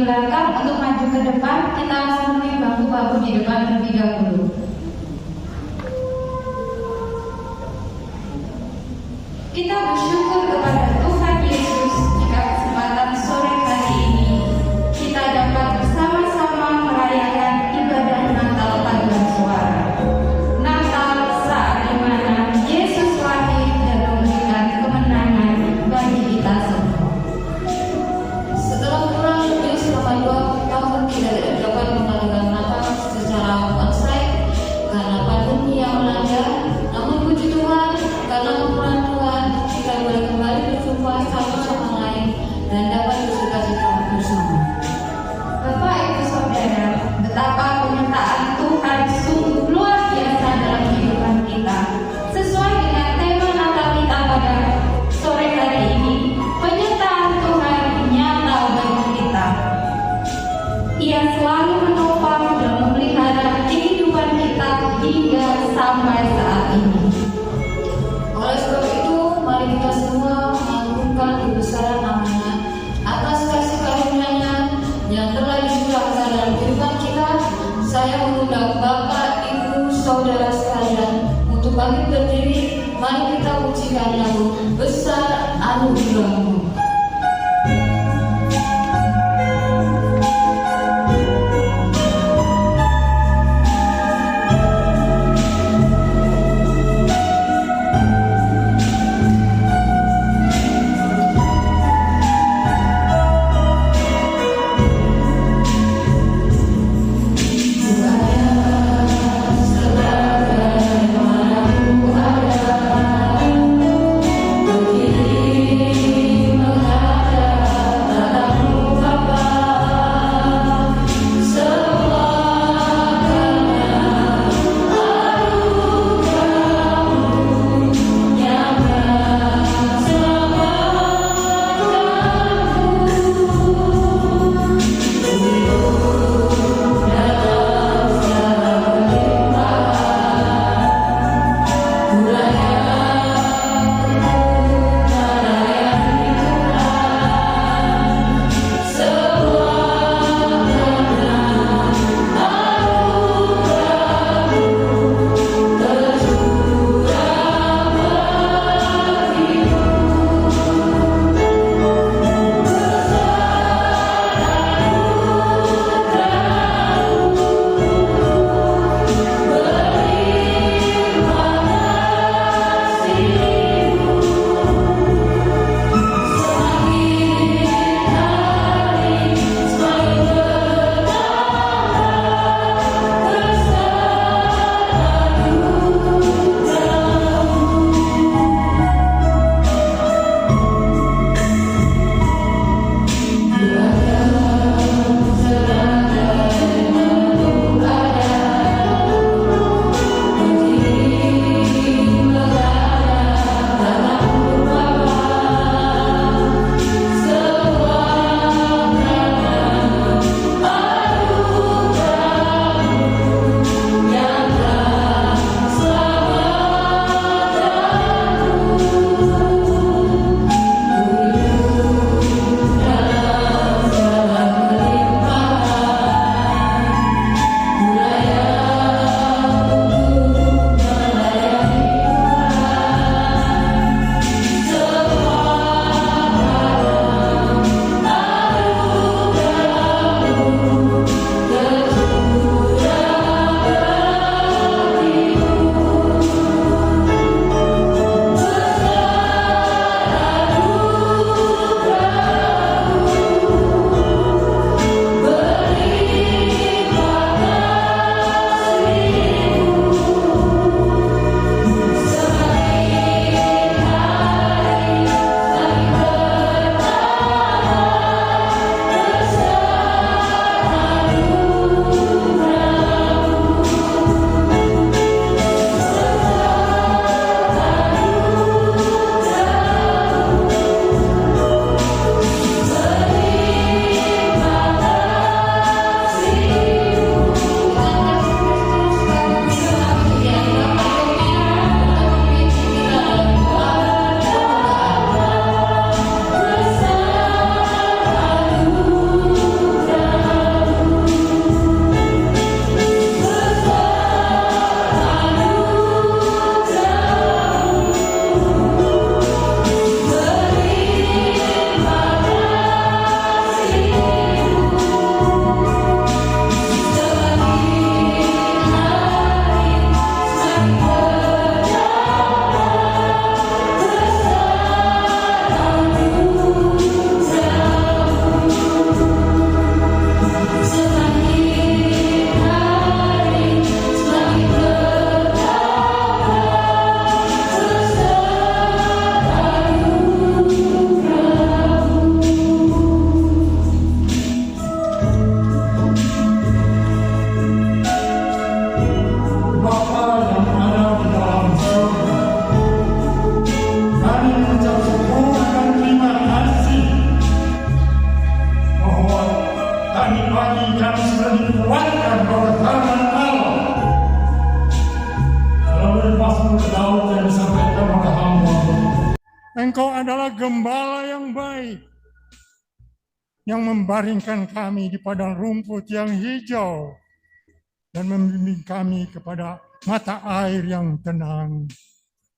belakang untuk maju ke depan, kita memenuhi bangku-bangku di depan terlebih dahulu. Kita bersyukur kepada Tuhan Yesus jika kesempatan sore hari ini kita dapat bersama-sama merayakan ibadah Natal paduan suara. Natal saat dimana Yesus lahir dan memberikan kemenangan bagi kita semua. Setelah kurang lebih selama 2 tahun tidak dapat mengadakan Natal secara onsite karena pandemi yang melanda, namun puji Tuhan karena kemurahan Tuhan kita boleh kembali berjumpa satu sama lain dan dapat bersuka-cita bersama. Bapak Ibu Saudara, betapa penyertaan Tuhan sungguh luar biasa dalam kehidupan kita. Sesuai dengan tema Natal kita pada sore hari ini, penyertaan Tuhan nyata bagi kita. Ia selalu menopang dan memelihara kehidupan kita hingga sampai saat ini. Oleh sebab itu, mari kita semua mengagungkan kebesaran namanya atas kasih karunia-Nya yang telah dicurahkan dalam kehidupan kita. Saya mengundang Bapak, Ibu, Saudara sekalian untuk bangkit berdiri. Mari kita pujikan lagu Besar Anugerah-Mu. Berdiri adalah gembala yang baik, yang membaringkan kami di padang rumput yang hijau dan membimbing kami kepada mata air yang tenang.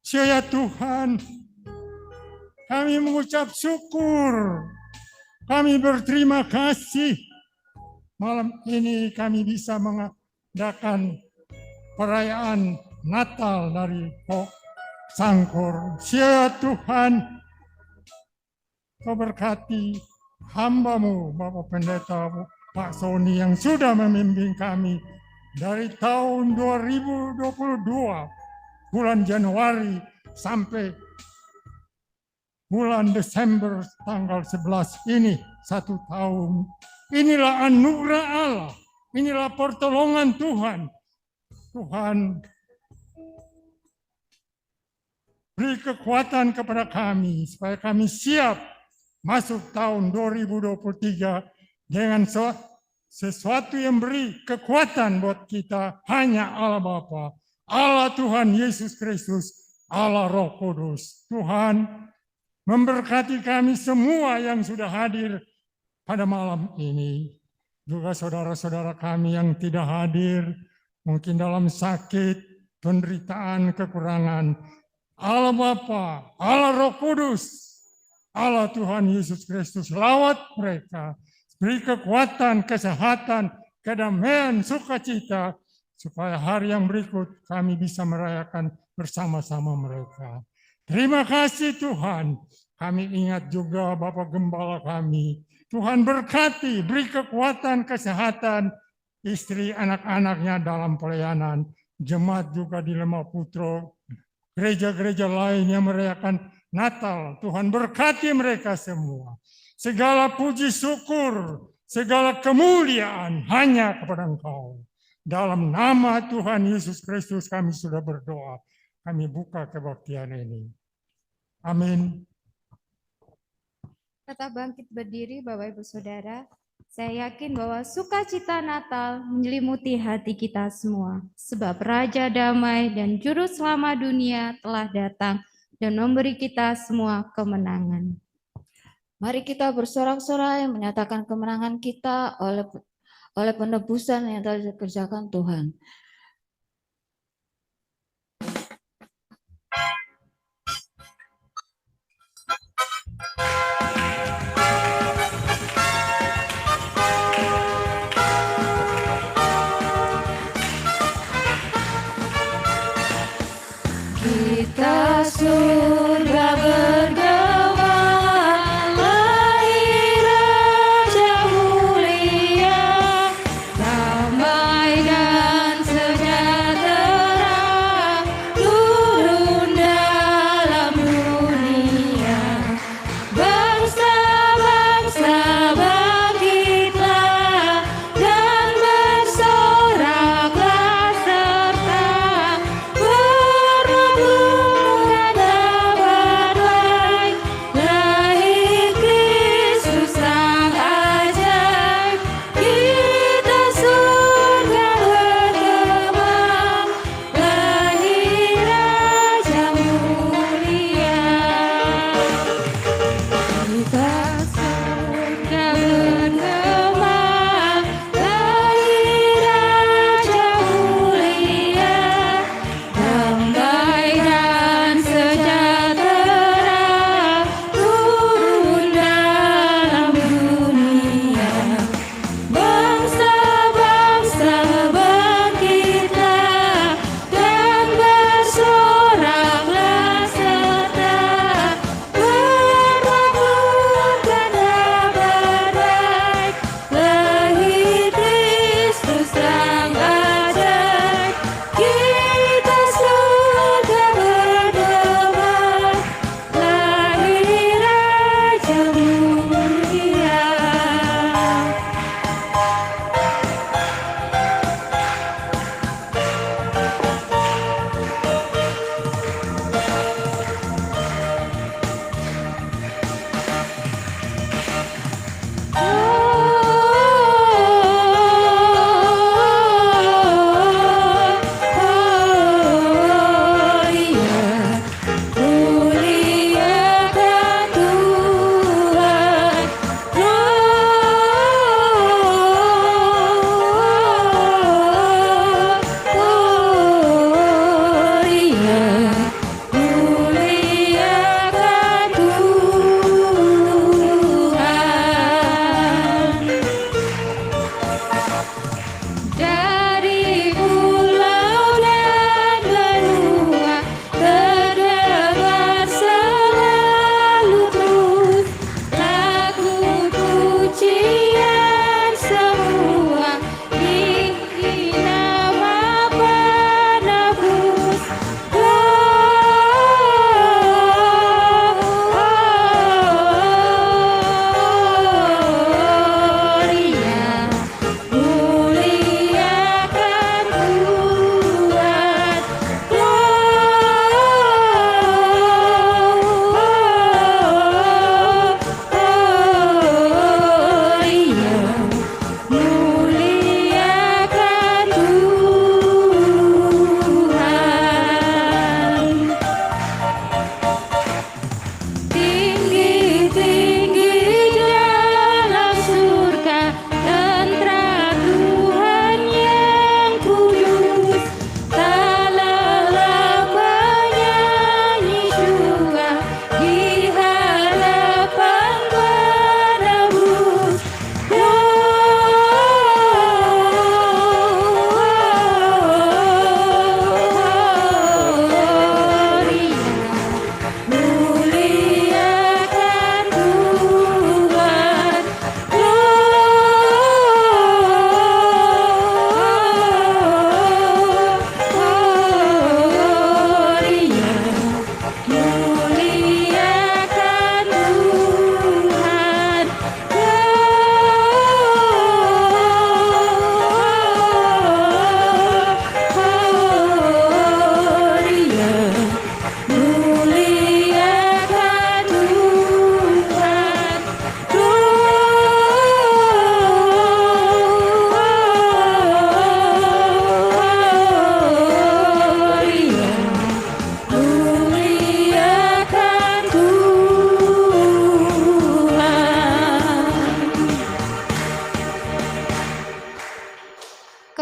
Ya Tuhan, kami mengucap syukur, kami berterima kasih. Malam ini kami bisa mengadakan perayaan Natal dari Sangkor. Ya Tuhan, Kau berkati hamba-Mu, Bapak Pendeta Pak Sony yang sudah membimbing kami dari tahun 2022, bulan Januari sampai bulan Desember tanggal 11 ini, 1 tahun. Inilah anugerah Allah, inilah pertolongan Tuhan. Tuhan, beri kekuatan kepada kami supaya kami siap masuk tahun 2023 dengan sesuatu yang beri kekuatan buat kita. Hanya Allah Bapa, Allah Tuhan Yesus Kristus, Allah Roh Kudus. Tuhan, memberkati kami semua yang sudah hadir pada malam ini. Juga saudara-saudara kami yang tidak hadir, mungkin dalam sakit, penderitaan, kekurangan. Allah Bapa, Allah Roh Kudus, Allah Tuhan Yesus Kristus, lawat mereka. Beri kekuatan, kesehatan, kedamaian, sukacita, supaya hari yang berikut kami bisa merayakan bersama-sama mereka. Terima kasih Tuhan. Kami ingat juga Bapak Gembala kami. Tuhan berkati, beri kekuatan, kesehatan, istri, anak-anaknya dalam pelayanan. Jemaat juga di Lemah Putro, gereja-gereja lain yang merayakan Natal. Tuhan berkati mereka semua. Segala puji syukur, segala kemuliaan hanya kepada Engkau. Dalam nama Tuhan Yesus Kristus kami sudah berdoa. Kami buka kebaktian ini. Amin. Tetap bangkit berdiri Bapak Ibu Saudara. Saya yakin bahwa sukacita Natal menyelimuti hati kita semua. Sebab Raja Damai dan Juru Selamat dunia telah datang dan memberi kita semua kemenangan. Mari kita bersorak-sorai menyatakan kemenangan kita oleh penebusan yang telah dikerjakan Tuhan. Kita sudah bergema, lahir Raja mulia, damai dan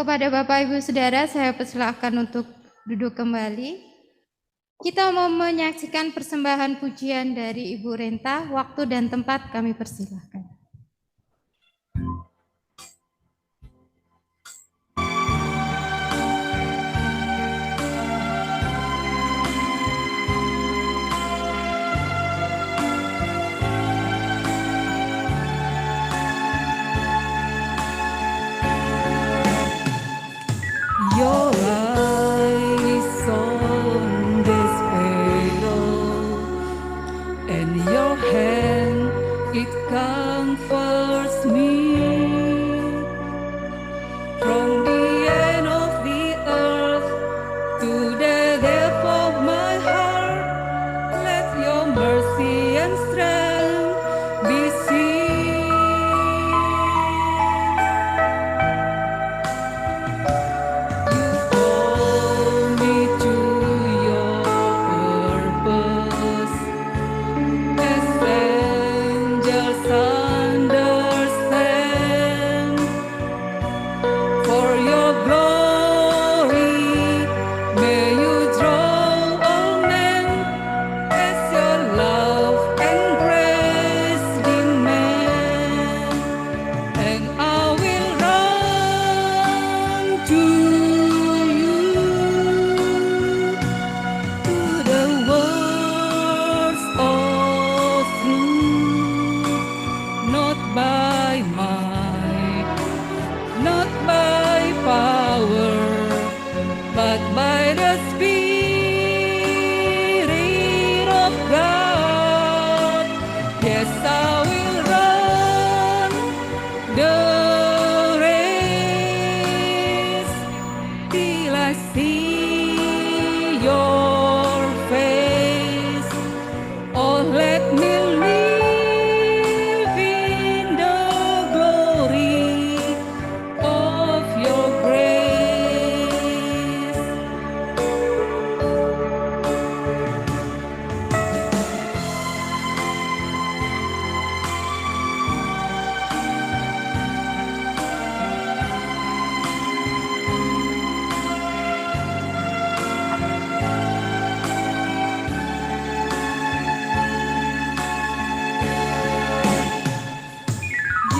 Kepada Bapak Ibu Saudara, saya persilahkan untuk duduk kembali. Kita mau menyaksikan persembahan pujian dari Ibu Renta. Waktu dan tempat kami persilahkan. Your eyes on this sparrow, and your hand it comforts me. From the end of the earth to the depth of my heart, let your mercy and strength be seen. You call me to your purpose, as angels understand. For your glory, may you draw all men, as your love and grace demand. And I will run to you, to the words of truth, not by might, not by power, but by the Spirit of God. Yes, I will run the race till I see your face. Oh, let me live in the glory of your grace.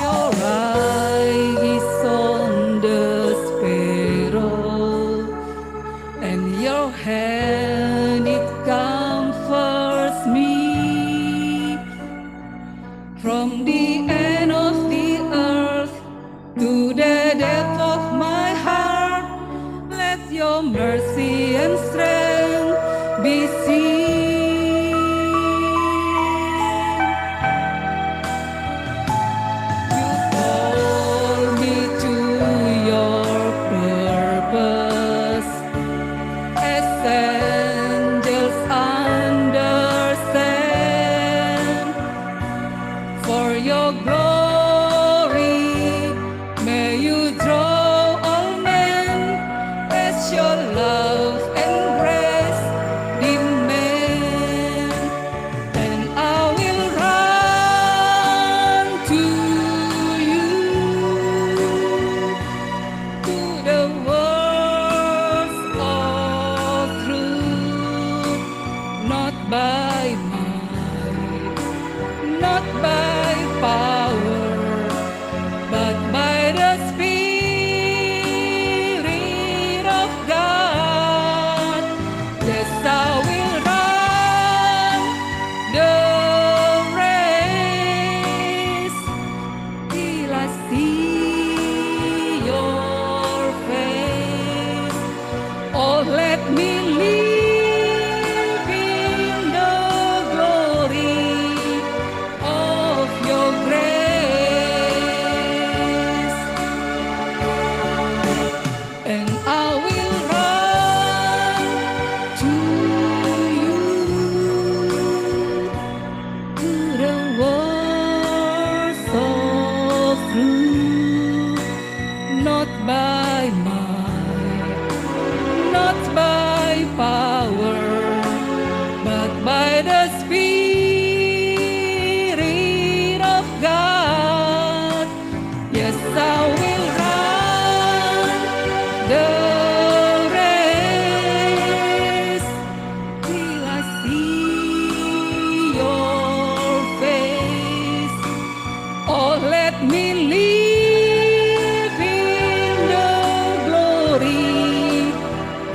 Your eye is on the sparrow, and your hand it comforts me. From the end of the earth to the depth of my heart, let your mercy and strength be seen. You call me to your purpose, as angels understand. For your glory, may you draw all men, as your love and grace demand. And I will run to you, to the words of truth, not by might, not by power, but by the Spirit of God. Yes, I will run the race till I see your face. Oh, let me live in the glory of your grace. And I will run to you, to the words of truth, not by might, not by power, but by the Spirit of God. Yes, I will run me live in the glory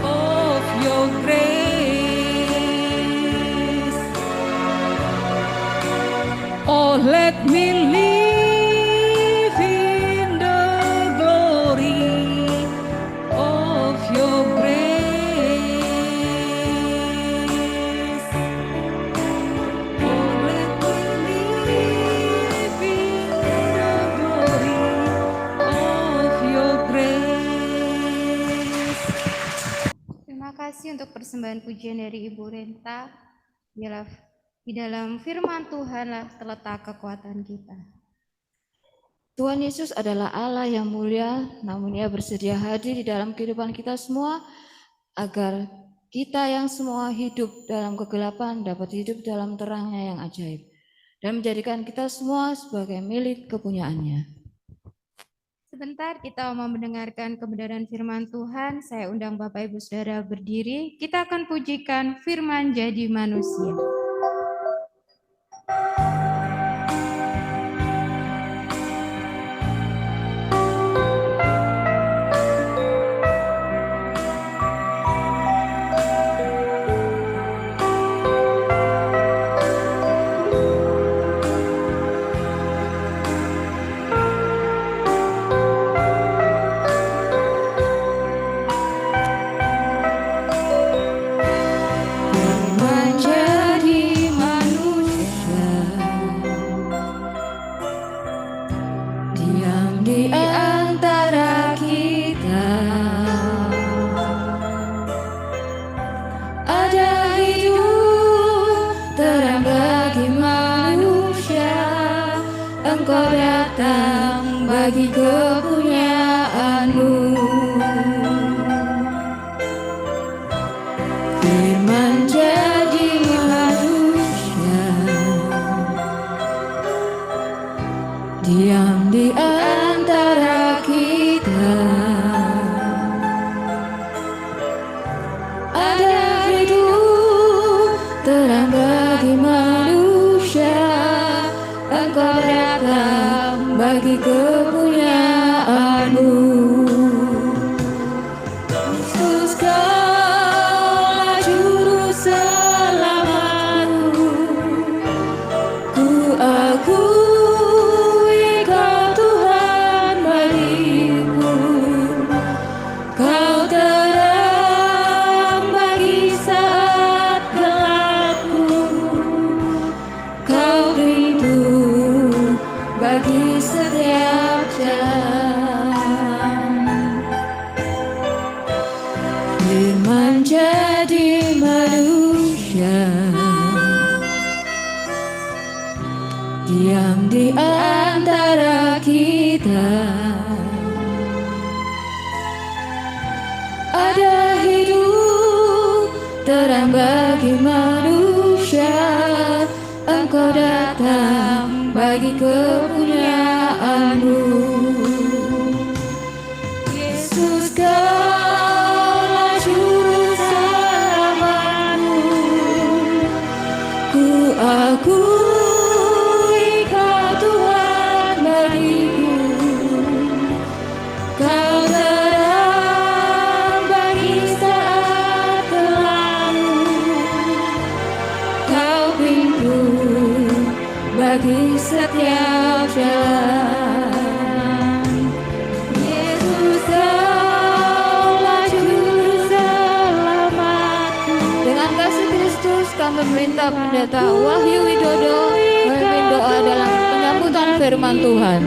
of your grace. Oh, let me live in the glory of your grace. Oh, let me live in the glory of your grace. Terima kasih untuk persembahan pujian dari Ibu Renta. Biarlah di dalam firman Tuhanlah terletak kekuatan kita. Tuhan Yesus adalah Allah yang mulia, namun Ia bersedia hadir di dalam kehidupan kita semua, agar kita yang semua hidup dalam kegelapan dapat hidup dalam terangnya yang ajaib, dan menjadikan kita semua sebagai milik kepunyaannya. Sebentar kita mau mendengarkan kebenaran firman Tuhan. Saya undang Bapak Ibu Saudara berdiri. Kita akan pujikan firman jadi manusia. Menjadi manusia, diam di antara kita. Ada hidup terang bagi manusia, Engkau datang bagi kepunyaanmu. Firman jadi manusia, diam di antara kita. Ada hidup terang bagi manusia, Engkau datang bagi kepunyaanmu. Yesus, Kaulah juru selamatku. Ku akui Kau Tuhan bagiku. Kau terang bagi saat gelapku. Kau pintu bagi setiap jalan. Firman jadi manusia, diam di antara kita. Ada hidup terang bagi manusia, Engkau datang bagi kepunyaanmu. Yesus, Kaulah juru selamatku. Ku akui Kau Tuhan bagiku. Kau terang bagi saat gelapku. Kau pintu bagi setiap jalan. Yesus, Kaulah juru selamatku. Dengan kasih Kristus kami meminta Pendeta Wahyu Widodo memimpin doa dalam penyambutan firman Tuhan.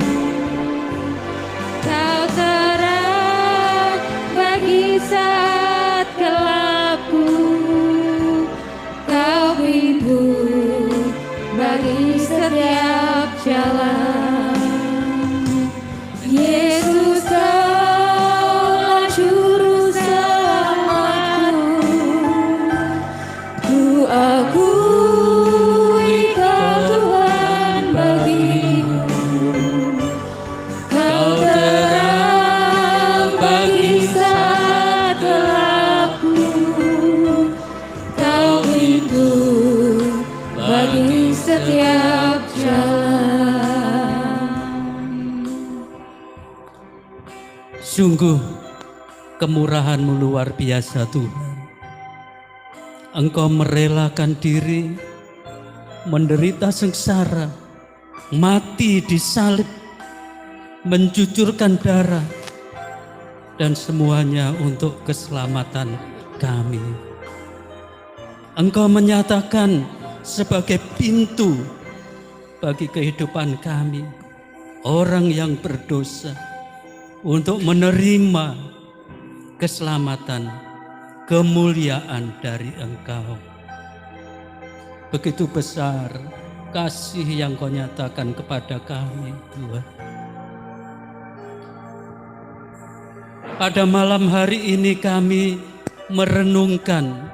Kau terang bagi saat gelapku. Kau pintu bagi setiap jalan. Yesus, Kaulah juru selamatku. Ku akui Kau Tuhan bagiku. Sungguh kemurahan-Mu luar biasa Tuhan. Engkau merelakan diri, menderita sengsara, mati di salib, mencucurkan darah, dan semuanya untuk keselamatan kami. Engkau menyatakan sebagai pintu bagi kehidupan kami, orang yang berdosa, untuk menerima keselamatan, kemuliaan dari Engkau. Begitu besar kasih yang Kau nyatakan kepada kami, Tuhan. Pada malam hari ini kami merenungkan,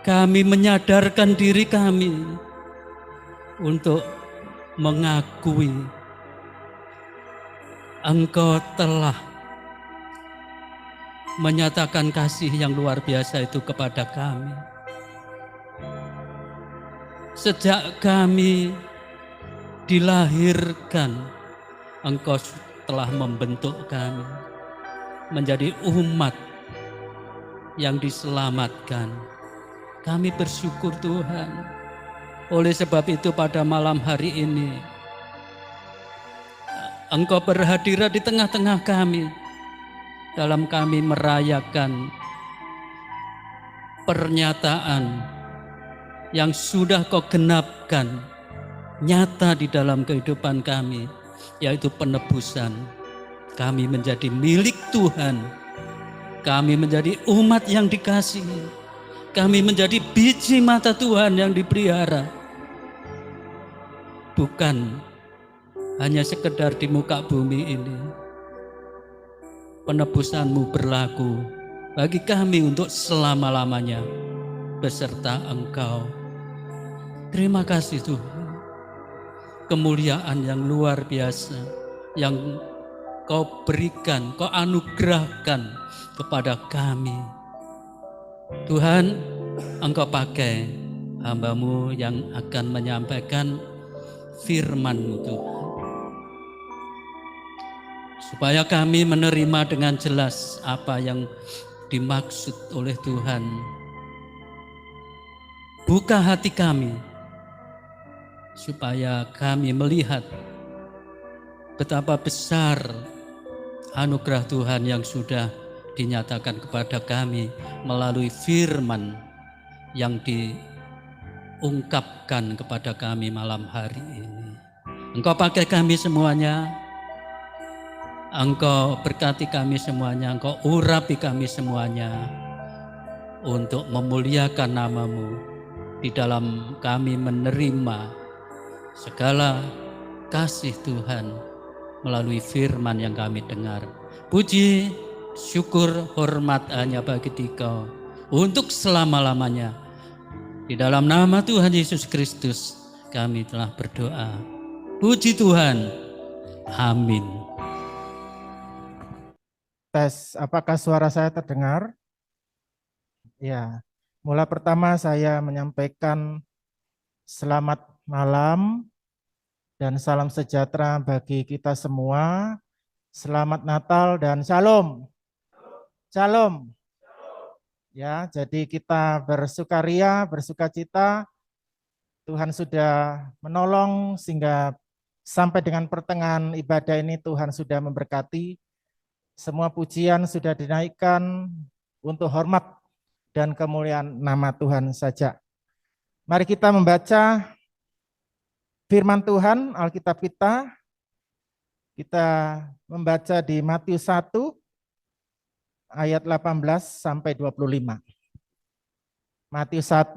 kami menyadarkan diri kami untuk mengakui Engkau telah menyatakan kasih yang luar biasa itu kepada kami. Sejak kami dilahirkan, Engkau telah membentuk kami menjadi umat yang diselamatkan. Kami bersyukur Tuhan. Oleh sebab itu pada malam hari ini Engkau berhadirat di tengah-tengah kami, dalam kami merayakan pernyataan yang sudah Kau genapkan nyata di dalam kehidupan kami, yaitu penebusan. Kami menjadi milik Tuhan, kami menjadi umat yang dikasihi, kami menjadi biji mata Tuhan yang dipelihara. Bukan hanya sekedar di muka bumi ini. Penebusan-Mu berlaku bagi kami untuk selama-lamanya beserta Engkau. Terima kasih Tuhan. Kemuliaan yang luar biasa yang Kau berikan, Kau anugerahkan kepada kami. Tuhan, Engkau pakai hamba-Mu yang akan menyampaikan firman-Mu Tuhan, supaya kami menerima dengan jelas apa yang dimaksud oleh Tuhan. Buka hati kami supaya kami melihat betapa besar anugerah Tuhan yang sudah dinyatakan kepada kami melalui firman yang diungkapkan kepada kami malam hari ini. Engkau pakai kami semuanya, Engkau berkati kami semuanya, Engkau urapi kami semuanya untuk memuliakan nama-Mu di dalam kami menerima segala kasih Tuhan melalui firman yang kami dengar. Puji, syukur, hormat hanya bagi Dikau untuk selama-lamanya. Di dalam nama Tuhan Yesus Kristus kami telah berdoa. Puji Tuhan. Amin. Tes, apakah suara saya terdengar? Ya, mula pertama saya menyampaikan selamat malam dan salam sejahtera bagi kita semua. Selamat Natal dan Shalom. Shalom. Ya, jadi kita bersukaria, bersukacita. Tuhan sudah menolong sehingga sampai dengan pertengahan ibadah ini Tuhan sudah memberkati. Semua pujian sudah dinaikkan untuk hormat dan kemuliaan nama Tuhan saja. Mari kita membaca firman Tuhan, Alkitab kita. Kita membaca di Matius 1 ayat 18 sampai 25. Matius 1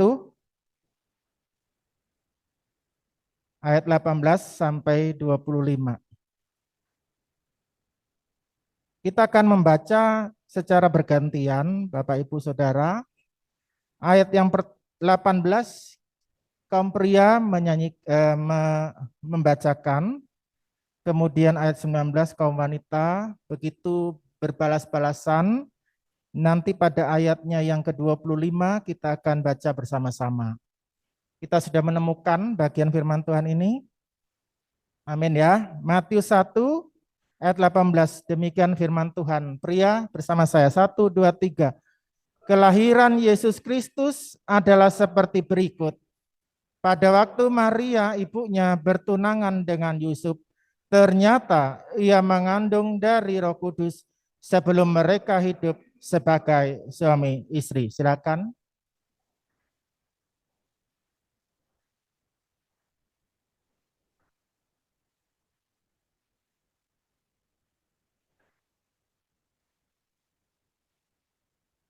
ayat 18 sampai 25. Kita akan membaca secara bergantian, Bapak Ibu Saudara. Ayat yang 18 kaum pria membacakan, kemudian ayat 19 kaum wanita begitu berbalas-balasan. Nanti pada ayatnya yang ke-25 kita akan baca bersama-sama. Kita sudah menemukan bagian firman Tuhan ini. Amin ya. Matius 1 ayat 18. Demikian firman Tuhan. Pria bersama saya. 1, 2, 3. Kelahiran Yesus Kristus adalah seperti berikut. Pada waktu Maria ibunya bertunangan dengan Yusuf, ternyata ia mengandung dari Roh Kudus sebelum mereka hidup sebagai suami istri. Silakan.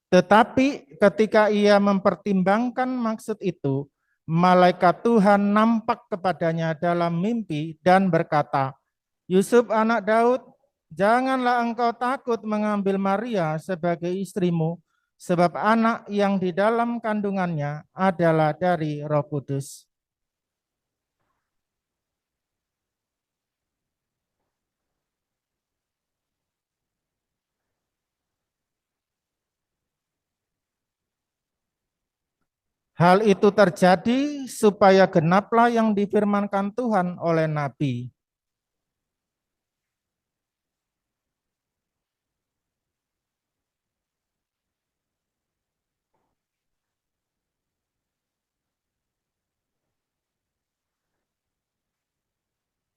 Tetapi ketika ia mempertimbangkan maksud itu, malaikat Tuhan nampak kepadanya dalam mimpi dan berkata, Yusuf anak Daud, janganlah engkau takut mengambil Maria sebagai istrimu, sebab anak yang di dalam kandungannya adalah dari Roh Kudus. Hal itu terjadi supaya genaplah yang difirmankan Tuhan oleh Nabi.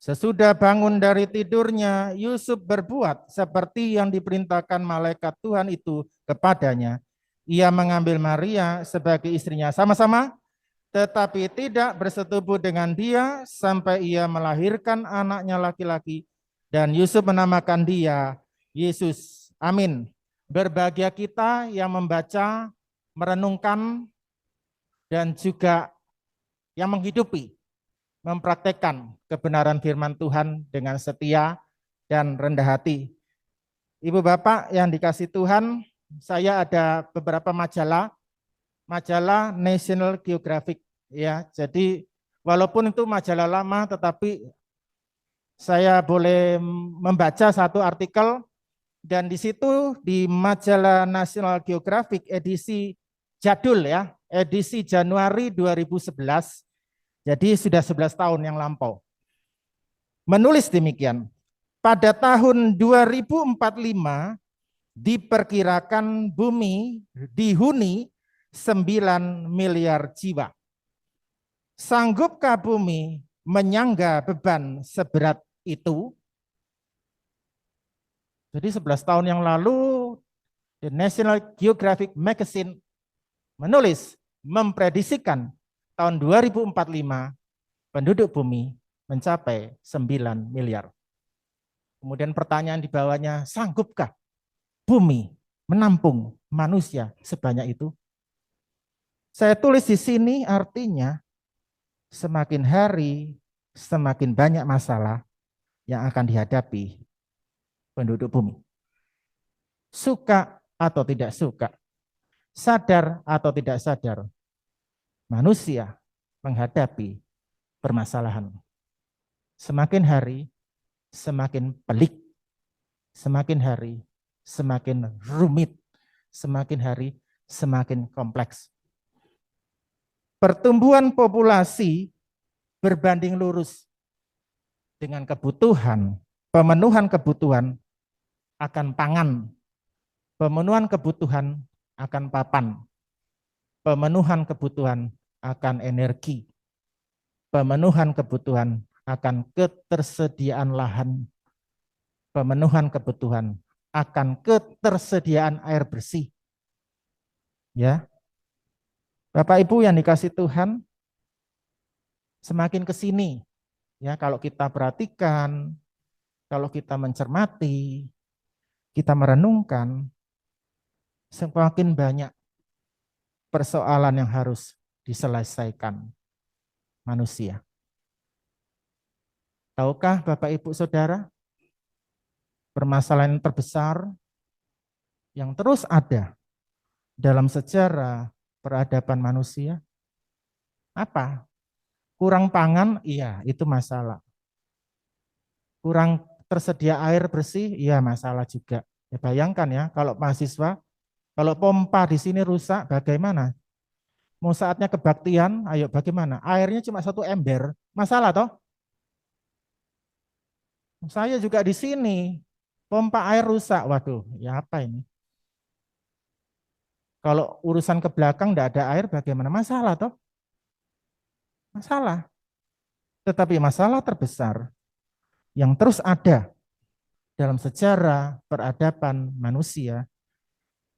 Sesudah bangun dari tidurnya, Yusuf berbuat seperti yang diperintahkan malaikat Tuhan itu kepadanya. Ia mengambil Maria sebagai istrinya sama-sama, tetapi tidak bersetubuh dengan dia sampai ia melahirkan anaknya laki-laki, dan Yusuf menamakan dia Yesus. Amin. Berbahagia kita yang membaca, merenungkan, dan juga yang menghidupi, mempraktekkan kebenaran firman Tuhan dengan setia dan rendah hati. Ibu Bapak yang dikasih Tuhan, saya ada beberapa majalah National Geographic ya. Jadi walaupun itu majalah lama, tetapi saya boleh membaca satu artikel, dan di situ di majalah National Geographic edisi jadul ya, edisi Januari 2011. Jadi sudah 11 tahun yang lampau. Menulis demikian, pada tahun 2045 diperkirakan bumi dihuni 9 miliar jiwa. Sanggupkah bumi menyangga beban seberat itu? Jadi 11 tahun yang lalu, The National Geographic Magazine menulis, mempredisikan tahun 2045 penduduk bumi mencapai 9 miliar. Kemudian pertanyaan di bawahnya, sanggupkah bumi menampung manusia sebanyak itu? Saya tulis di sini artinya semakin hari semakin banyak masalah yang akan dihadapi penduduk bumi. Suka atau tidak suka, sadar atau tidak sadar, manusia menghadapi permasalahan. Semakin hari semakin pelik, semakin hari semakin rumit, semakin hari semakin kompleks. Pertumbuhan populasi berbanding lurus dengan kebutuhan, pemenuhan kebutuhan akan pangan, pemenuhan kebutuhan akan papan, pemenuhan kebutuhan akan energi, pemenuhan kebutuhan akan ketersediaan lahan, pemenuhan kebutuhan akan ketersediaan air bersih. Ya, Bapak Ibu yang dikasih Tuhan, semakin ke sini, ya kalau kita perhatikan, kalau kita mencermati, kita merenungkan, semakin banyak persoalan yang harus diselesaikan manusia. Tahukah Bapak Ibu Saudara, permasalahan terbesar yang terus ada dalam sejarah peradaban manusia apa? Kurang pangan, iya itu masalah. Kurang tersedia air bersih, iya masalah juga. Ya, bayangkan ya, kalau mahasiswa, kalau pompa di sini rusak, bagaimana? Mau saatnya kebaktian, ayo bagaimana? Airnya cuma 1 ember, masalah toh? Saya juga di sini, pompa air rusak. Waduh, ya apa ini? Kalau urusan ke belakang tidak ada air bagaimana? Masalah toh? Masalah. Tetapi masalah terbesar yang terus ada dalam sejarah peradaban manusia,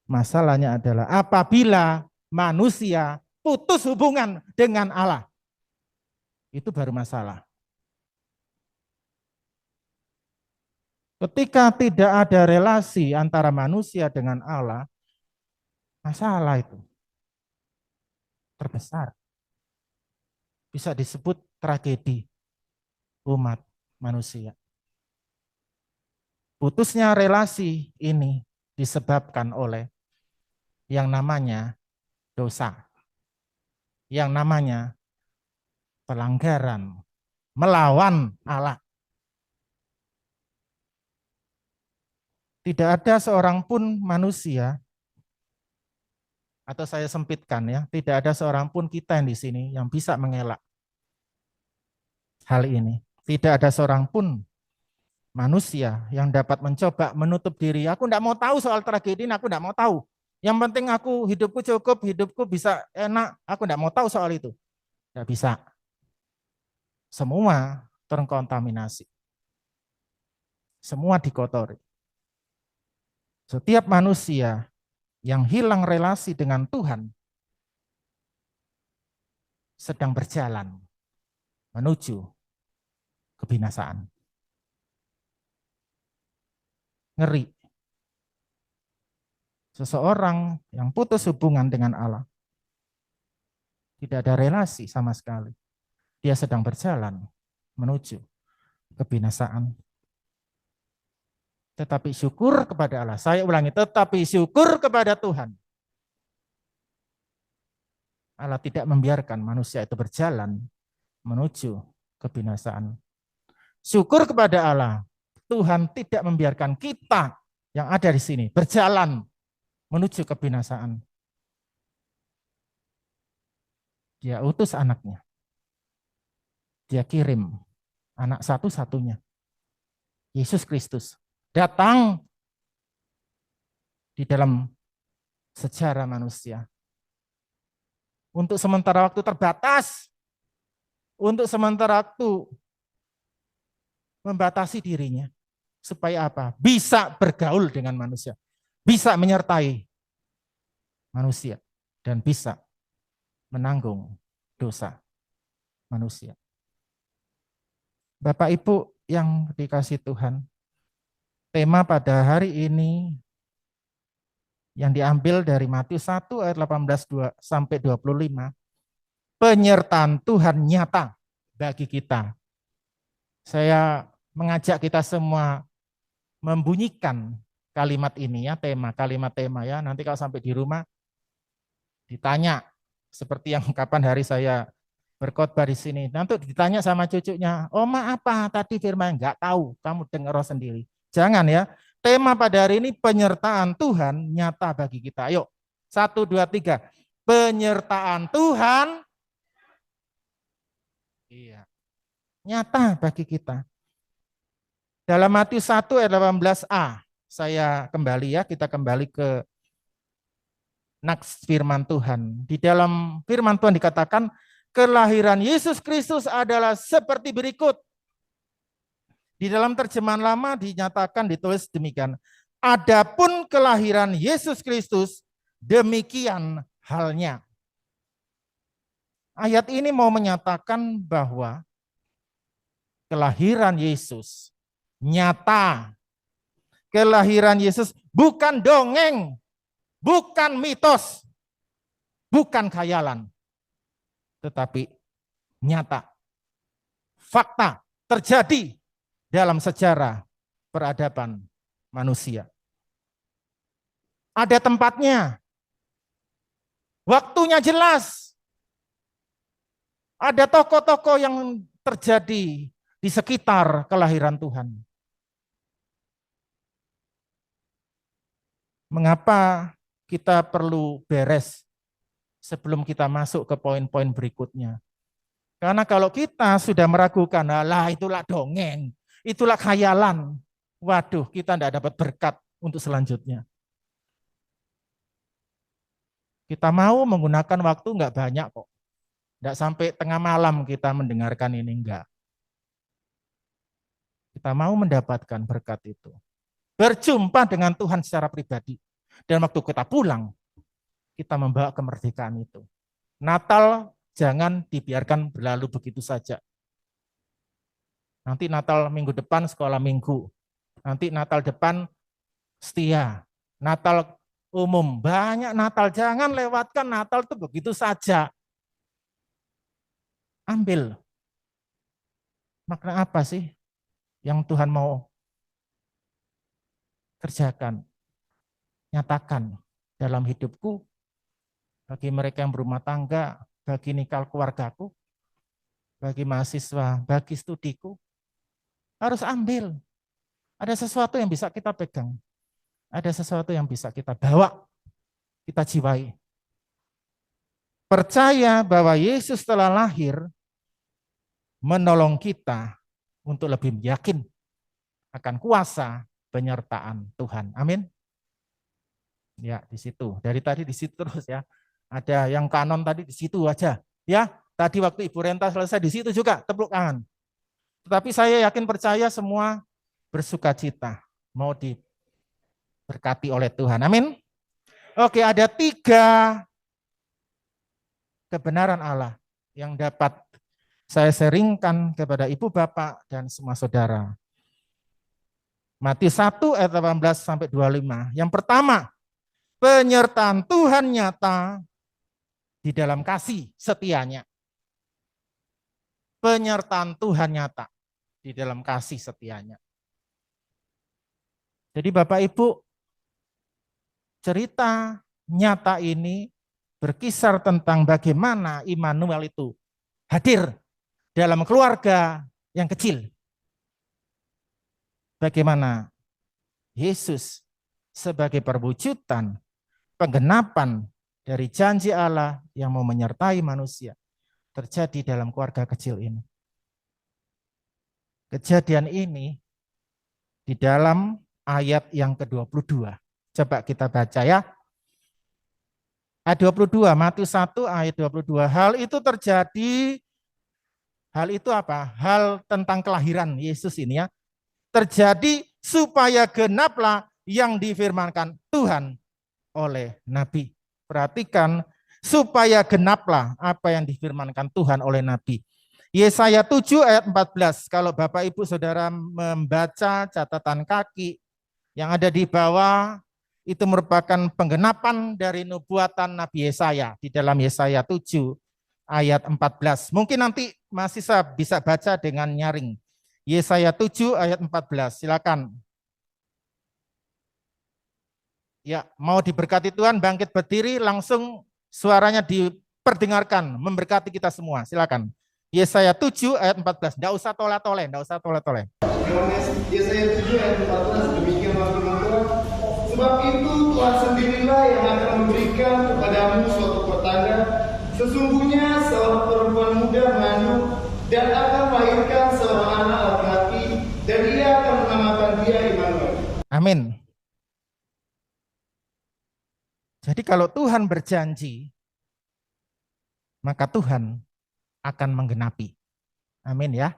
masalahnya adalah apabila manusia putus hubungan dengan Allah. Itu baru masalah. Ketika tidak ada relasi antara manusia dengan Allah, masalah itu terbesar. Bisa disebut tragedi umat manusia. Putusnya relasi ini disebabkan oleh yang namanya dosa, yang namanya pelanggaran, melawan Allah. Tidak ada seorang pun manusia, atau saya sempitkan ya, tidak ada seorang pun kita yang di sini yang bisa mengelak hal ini. Tidak ada seorang pun manusia yang dapat mencoba menutup diri. Aku tidak mau tahu soal tragedi ini, aku tidak mau tahu. Yang penting aku hidupku cukup, hidupku bisa enak, aku tidak mau tahu soal itu. Tidak bisa. Semua terkontaminasi. Semua dikotori. Setiap manusia yang hilang relasi dengan Tuhan sedang berjalan menuju kebinasaan. Ngeri. Seseorang yang putus hubungan dengan Allah, tidak ada relasi sama sekali. Dia sedang berjalan menuju kebinasaan. Tetapi syukur kepada Allah. Saya ulangi, tetapi syukur kepada Tuhan. Allah tidak membiarkan manusia itu berjalan menuju kebinasaan. Syukur kepada Allah. Tuhan tidak membiarkan kita yang ada di sini berjalan menuju kebinasaan. Dia utus anaknya. Dia kirim anak satu-satunya. Yesus Kristus datang di dalam sejarah manusia. Untuk sementara waktu terbatas, untuk sementara waktu membatasi dirinya. Supaya apa? Bisa bergaul dengan manusia. Bisa menyertai manusia. Dan bisa menanggung dosa manusia. Bapak Ibu yang dikasih Tuhan, tema pada hari ini yang diambil dari Matius 1 ayat 18 sampai 25, penyertaan Tuhan nyata bagi kita. Saya mengajak kita semua membunyikan kalimat ini ya, kalimat tema ya. Nanti kalau sampai di rumah ditanya seperti yang kapan hari saya berkhotbah di sini. Nanti ditanya sama cucunya, "Oma apa tadi firman?" Enggak tahu, kamu dengar sendiri. Jangan ya. Tema pada hari ini penyertaan Tuhan nyata bagi kita. Ayo, 1, 2, 3. Penyertaan Tuhan nyata bagi kita. Dalam Matius 1 ayat 18a, saya kembali ya, kita kembali ke naks firman Tuhan. Di dalam firman Tuhan dikatakan, kelahiran Yesus Kristus adalah seperti berikut. Di dalam terjemahan lama dinyatakan, ditulis demikian. Adapun kelahiran Yesus Kristus, demikian halnya. Ayat ini mau menyatakan bahwa kelahiran Yesus nyata. Kelahiran Yesus bukan dongeng, bukan mitos, bukan khayalan, tetapi nyata. Fakta terjadi dalam sejarah peradaban manusia. Ada tempatnya, waktunya jelas. Ada tokoh-tokoh yang terjadi di sekitar kelahiran Tuhan. Mengapa kita perlu beres sebelum kita masuk ke poin-poin berikutnya? Karena kalau kita sudah meragukan, lah itulah dongeng, itulah khayalan. Waduh, kita tidak dapat berkat untuk selanjutnya. Kita mau menggunakan waktu enggak banyak kok. Enggak sampai tengah malam kita mendengarkan ini, enggak. Kita mau mendapatkan berkat itu. Berjumpa dengan Tuhan secara pribadi. Dan waktu kita pulang, kita membawa kemerdekaan itu. Natal jangan dibiarkan berlalu begitu saja. Nanti Natal minggu depan sekolah minggu. Nanti Natal depan setia. Natal umum, banyak Natal. Jangan lewatkan Natal itu begitu saja. Ambil. Makna apa sih yang Tuhan mau kerjakan? Nyatakan dalam hidupku, bagi mereka yang berumah tangga, bagi nikah keluargaku, bagi mahasiswa, bagi studiku, harus ambil. Ada sesuatu yang bisa kita pegang. Ada sesuatu yang bisa kita bawa, kita jiwai. Percaya bahwa Yesus telah lahir menolong kita untuk lebih yakin akan kuasa penyertaan Tuhan. Amin. Ya, di situ. Dari tadi di situ terus ya. Ada yang kanon tadi di situ aja. Ya, tadi waktu Ibu Renta selesai di situ juga tepuk tangan. Tetapi saya yakin percaya semua bersuka cita, mau diberkati oleh Tuhan. Amin. Oke, ada 3 kebenaran Allah yang dapat saya sharingkan kepada Ibu, Bapak, dan semua saudara. Matius 1 ayat 18 sampai 25. Yang pertama, penyertaan Tuhan nyata di dalam kasih setianya. Penyertaan Tuhan nyata di dalam kasih setianya. Jadi Bapak Ibu, cerita nyata ini berkisar tentang bagaimana Immanuel itu hadir dalam keluarga yang kecil. Bagaimana Yesus sebagai perwujudan penggenapan dari janji Allah yang mau menyertai manusia terjadi dalam keluarga kecil ini. Kejadian ini di dalam ayat yang ke-22. Coba kita baca ya. Ayat 22, Matius 1 ayat 22. Hal itu terjadi, hal itu apa? Hal tentang kelahiran Yesus ini ya. Terjadi supaya genaplah yang difirmankan Tuhan oleh Nabi. Perhatikan, supaya genaplah apa yang difirmankan Tuhan oleh Nabi. Yesaya 7 ayat 14, kalau Bapak Ibu Saudara membaca catatan kaki yang ada di bawah, itu merupakan penggenapan dari nubuatan Nabi Yesaya di dalam Yesaya 7 ayat 14. Mungkin nanti mahasiswa bisa baca dengan nyaring. Yesaya 7 ayat 14, silakan. Ya, mau diberkati Tuhan, bangkit berdiri, langsung suaranya diperdengarkan, memberkati kita semua, silakan. Yesaya 7 ayat 14, enggak usah tole-tole, enggak usah tole-tole. Yesaya 7 ayat 14, demikian firman Tuhan. Sebab itu Tuhan sendirilah yang akan memberikan kepadamu suatu pertanda. Sesungguhnya seorang perempuan muda mengandung dan akan melahirkan seorang anak laki-laki, dan ia akan menamakan dia Immanuel. Amin. Jadi kalau Tuhan berjanji, maka Tuhan akan menggenapi. Amin ya.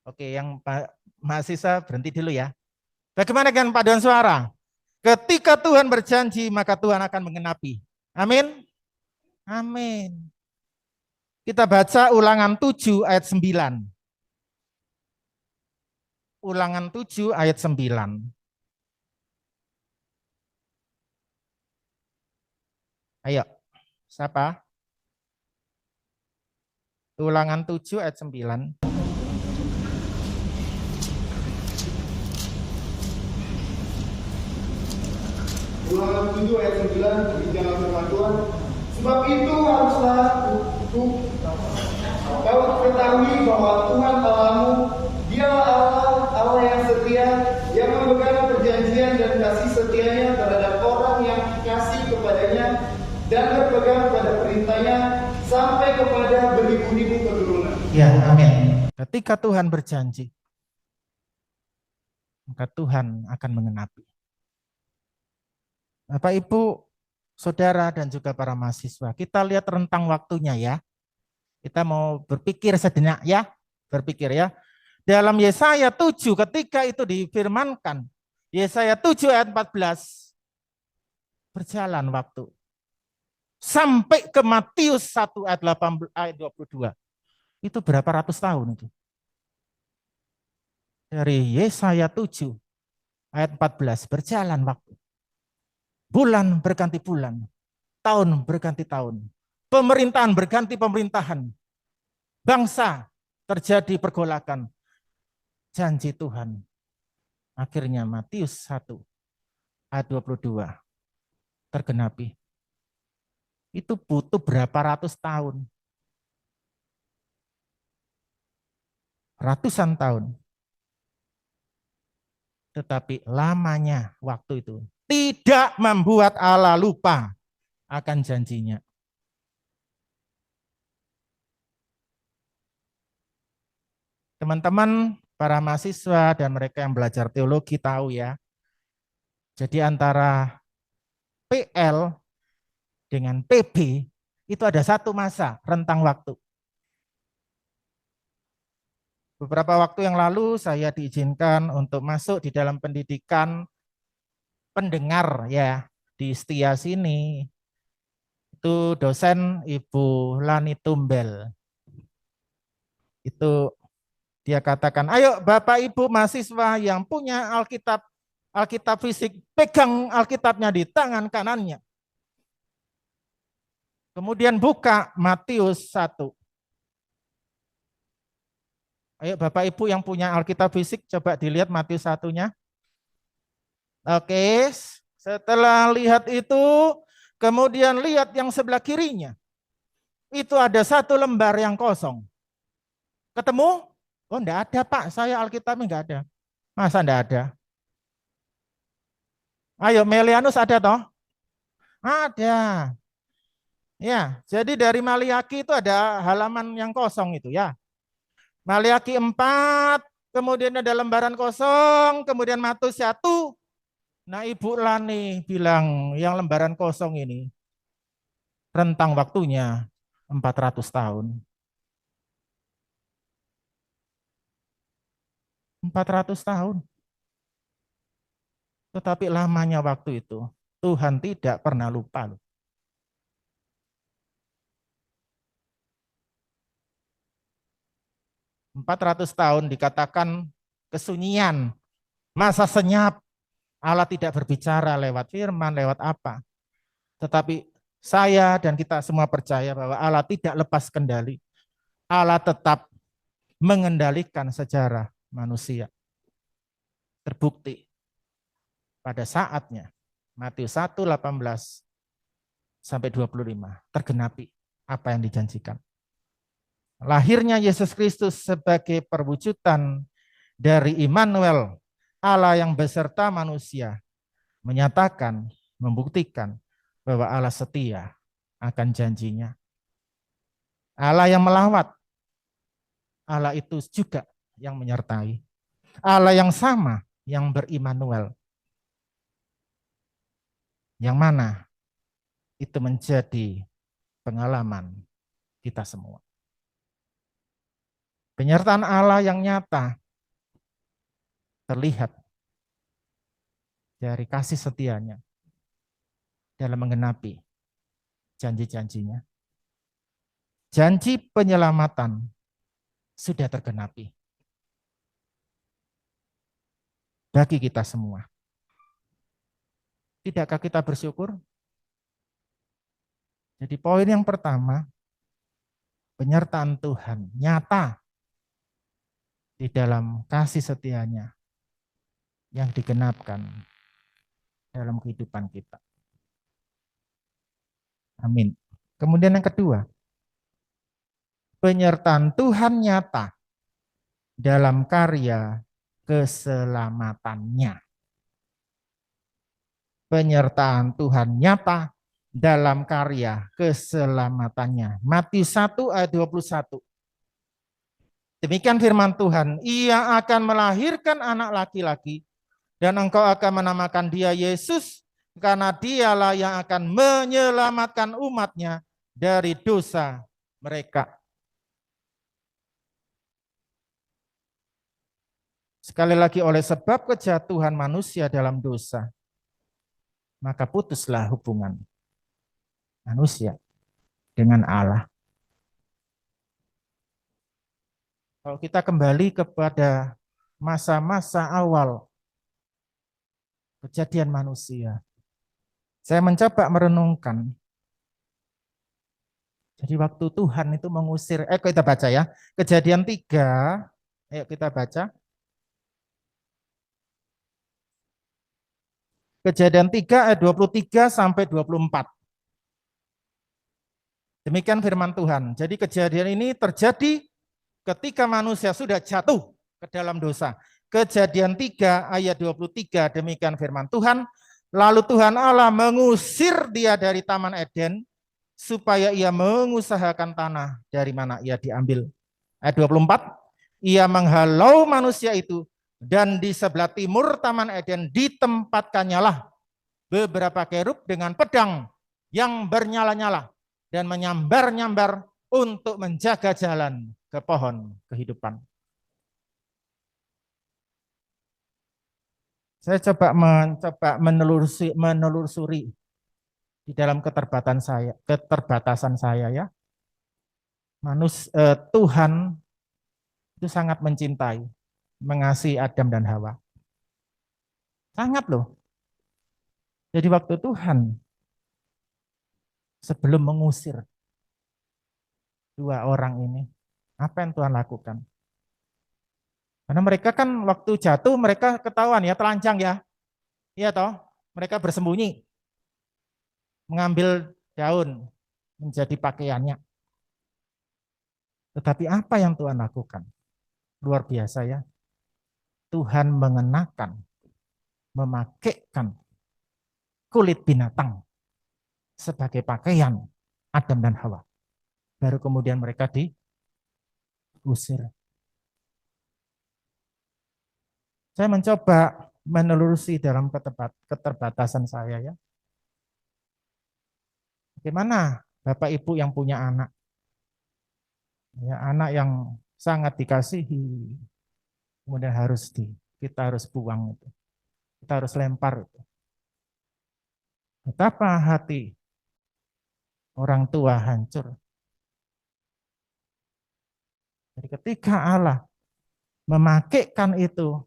Oke, yang mahasiswa berhenti dulu ya. Bagaimana dengan paduan suara? Ketika Tuhan berjanji, maka Tuhan akan menggenapi. Amin. Amin. Kita baca Ulangan 7 ayat 9. Ulangan 7 ayat 9. Ayo, siapa? Ulangan 7 ayat 9. Ulangan 7 ayat 9, demikianlah firman Tuhan. Sebab itu haruslah kau ketahui bahwa Tuhan Allahmu, Dialah Allah yang setia, yang memegang perjanjian dan kasih setianya terhadap orang yang kasih kepadanya dan berpegang pada perintahnya sampai kepada beribu-ribu keturunan. Ya, amin. Ketika Tuhan berjanji, maka Tuhan akan mengenapi. Bapak, Ibu, Saudara, dan juga para mahasiswa, kita lihat rentang waktunya ya. Kita mau berpikir sejenak ya, berpikir ya. Dalam Yesaya 7 ketika itu difirmankan, Yesaya 7 ayat 14, berjalan waktu. Sampai ke Matius 1 ayat 18, ayat 22. Itu berapa ratus tahun itu? Dari Yesaya 7 ayat 14 berjalan waktu. Bulan berganti bulan, tahun berganti tahun. Pemerintahan berganti pemerintahan. Bangsa terjadi pergolakan. Janji Tuhan. Akhirnya Matius 1 ayat 22 tergenapi. Itu butuh berapa ratus tahun? Ratusan tahun. Tetapi lamanya waktu itu tidak membuat Allah lupa akan janjinya. Teman-teman, para mahasiswa dan mereka yang belajar teologi tahu ya. Jadi antara PL dengan PB itu ada satu masa rentang waktu. Beberapa waktu yang lalu saya diizinkan untuk masuk di dalam pendidikan pendengar ya di Setia sini. Itu dosen Ibu Lani Tumbel. Itu dia katakan, ayo Bapak Ibu mahasiswa yang punya Alkitab fisik, pegang Alkitabnya di tangan kanannya. Kemudian buka Matius 1. Ayo Bapak Ibu yang punya Alkitab fisik, coba dilihat Matius 1-nya. Oke, setelah lihat itu, kemudian lihat yang sebelah kirinya. Itu ada satu lembar yang kosong. Ketemu? Oh enggak ada Pak, saya Alkitabnya enggak ada. Masa enggak ada? Ayo Melianus ada toh? Ada. Ya, jadi dari Maliaki itu ada halaman yang kosong itu ya. Maliaki 4, kemudian ada lembaran kosong, kemudian Matius 1. Nah Ibu Lani bilang yang lembaran kosong ini rentang waktunya 400 tahun. 400 tahun. Tetapi lamanya waktu itu, Tuhan tidak pernah lupa. 400 tahun dikatakan kesunyian, masa senyap, Allah tidak berbicara lewat firman, lewat apa. Tetapi saya dan kita semua percaya bahwa Allah tidak lepas kendali. Allah tetap mengendalikan sejarah manusia. Terbukti pada saatnya, Matius 1, 18 sampai 25, tergenapi apa yang dijanjikan. Lahirnya Yesus Kristus sebagai perwujudan dari Immanuel, Allah yang beserta manusia, menyatakan, membuktikan bahwa Allah setia akan janjinya. Allah yang melawat, Allah itu juga yang menyertai. Allah yang sama, yang berimmanuel. Yang mana itu menjadi pengalaman kita semua. Penyertaan Allah yang nyata terlihat dari kasih setianya dalam menggenapi janji-janjinya. Janji penyelamatan sudah tergenapi bagi kita semua. Tidakkah kita bersyukur? Jadi poin yang pertama, penyertaan Tuhan nyata di dalam kasih setianya yang digenapkan dalam kehidupan kita. Amin. Kemudian yang kedua, penyertaan Tuhan nyata dalam karya keselamatannya. Penyertaan Tuhan nyata dalam karya keselamatannya. Matius 1 ayat 21. Demikian firman Tuhan, ia akan melahirkan anak laki-laki dan engkau akan menamakan dia Yesus karena dialah yang akan menyelamatkan umatnya dari dosa mereka. Sekali lagi, oleh sebab kejatuhan manusia dalam dosa, maka putuslah hubungan manusia dengan Allah. Kalau kita kembali kepada masa-masa awal kejadian manusia, saya mencoba merenungkan. Jadi waktu Tuhan itu mengusir, kita baca ya, Kejadian 3, ayo kita baca. Kejadian 3 ayat 23 sampai 24. Demikian firman Tuhan. Jadi kejadian ini terjadi ketika manusia sudah jatuh ke dalam dosa. Kejadian 3 ayat 23, demikian firman Tuhan. Lalu Tuhan Allah mengusir dia dari Taman Eden supaya ia mengusahakan tanah dari mana ia diambil. Ayat 24, ia menghalau manusia itu dan di sebelah timur Taman Eden ditempatkannya lah beberapa kerub dengan pedang yang bernyala-nyala dan menyambar-nyambar untuk menjaga jalan ke pohon kehidupan. Saya coba menelusuri di dalam keterbatasan saya ya. Tuhan itu sangat mencintai, mengasihi Adam dan Hawa. Sangat loh. Jadi waktu Tuhan sebelum mengusir dua orang ini, apa yang Tuhan lakukan? Karena mereka kan waktu jatuh mereka ketahuan ya, telanjang ya. Iya toh, mereka bersembunyi. Mengambil daun menjadi pakaiannya. Tetapi apa yang Tuhan lakukan? Luar biasa ya. Tuhan mengenakan, memakaikan kulit binatang sebagai pakaian Adam dan Hawa. Baru kemudian mereka diusir. Saya mencoba menelusuri dalam keterbatasan saya ya. Bagaimana Bapak Ibu yang punya anak? Ya, anak yang sangat dikasihi, kemudian kita harus buang itu. Kita harus lempar itu. Betapa hati orang tua hancur. Jadi ketika Allah memakaikan itu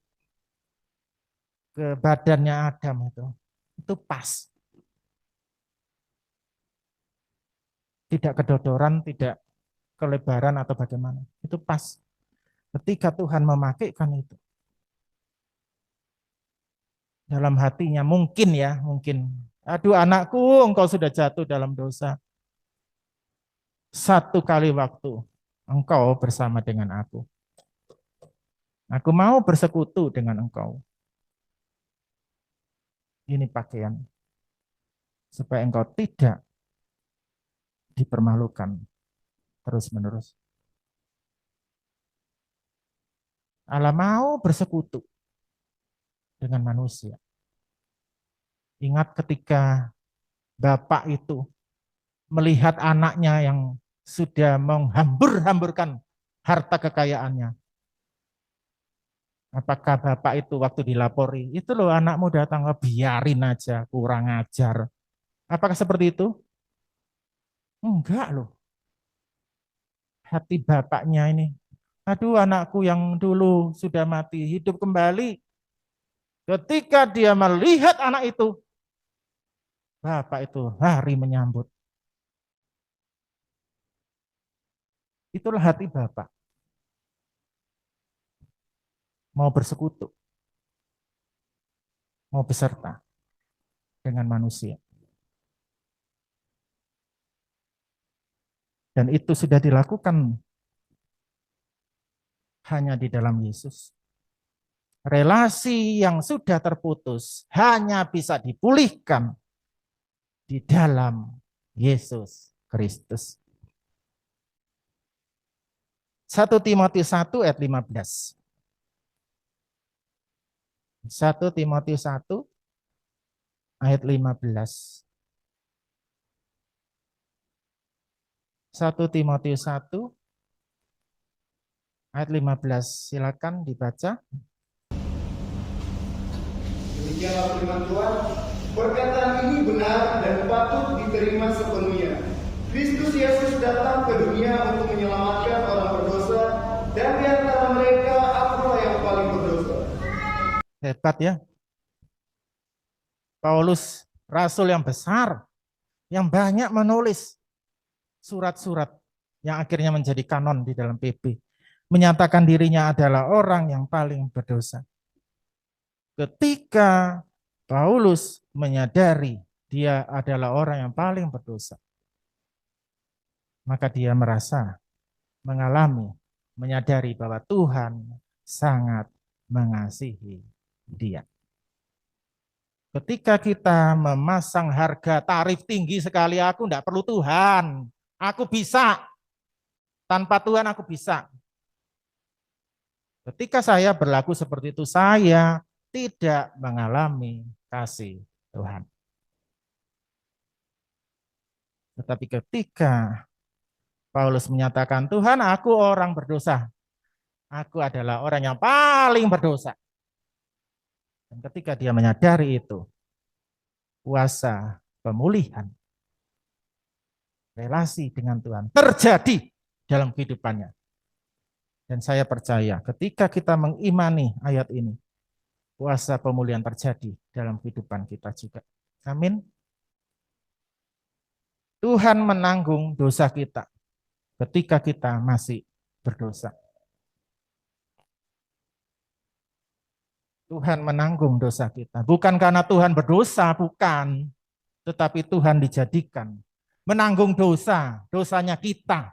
ke badannya Adam itu pas. Tidak kedodoran, tidak kelebaran atau bagaimana. Itu pas. Ketika Tuhan memakaikan itu. Dalam hatinya mungkin. Aduh anakku, engkau sudah jatuh dalam dosa. Satu kali waktu engkau bersama dengan aku. Aku mau bersekutu dengan engkau. Ini pakaian. Supaya engkau tidak dipermalukan terus-menerus. Allah mau bersekutu dengan manusia. Ingat ketika bapak itu melihat anaknya yang sudah menghambur-hamburkan harta kekayaannya. Apakah bapak itu waktu dilapori, itu loh anakmu datang, biarin aja, kurang ajar. Apakah seperti itu? Enggak loh. Hati bapaknya ini, aduh anakku yang dulu sudah mati, hidup kembali. Ketika dia melihat anak itu, bapak itu lari menyambut. Itulah hati bapak. Mau bersekutu. Mau beserta dengan manusia. Dan itu sudah dilakukan hanya di dalam Yesus. Relasi yang sudah terputus hanya bisa dipulihkan di dalam Yesus Kristus. 1 Timotius 1 ayat 15. 1 Timotius 1 ayat 15. 1 Timotius 1 ayat 15. Silakan dibaca. Demikianlah firman Tuhan. Perkataan ini benar dan patut diterima sepenuhnya. Kristus Yesus datang ke dunia untuk menyelamatkan orang berdosa, dan di antara mereka akulah yang paling berdosa. Hebat ya. Paulus, rasul yang besar, yang banyak menulis surat-surat yang akhirnya menjadi kanon di dalam PB. Menyatakan dirinya adalah orang yang paling berdosa. Ketika Paulus menyadari dia adalah orang yang paling berdosa, maka dia merasa, mengalami, menyadari bahwa Tuhan sangat mengasihi dia. Ketika kita memasang harga tarif tinggi sekali, aku tidak perlu Tuhan, aku bisa. Tanpa Tuhan aku bisa. Ketika saya berlaku seperti itu, saya tidak mengalami kasih Tuhan. Tetapi ketika Paulus menyatakan, Tuhan, aku orang berdosa. Aku adalah orang yang paling berdosa. Dan ketika dia menyadari itu, kuasa pemulihan, relasi dengan Tuhan terjadi dalam kehidupannya. Dan saya percaya ketika kita mengimani ayat ini, kuasa pemulihan terjadi dalam kehidupan kita juga. Amin. Tuhan menanggung dosa kita ketika kita masih berdosa. Tuhan menanggung dosa kita. Bukan karena Tuhan berdosa, bukan. Tetapi Tuhan dijadikan menanggung dosa, dosanya kita.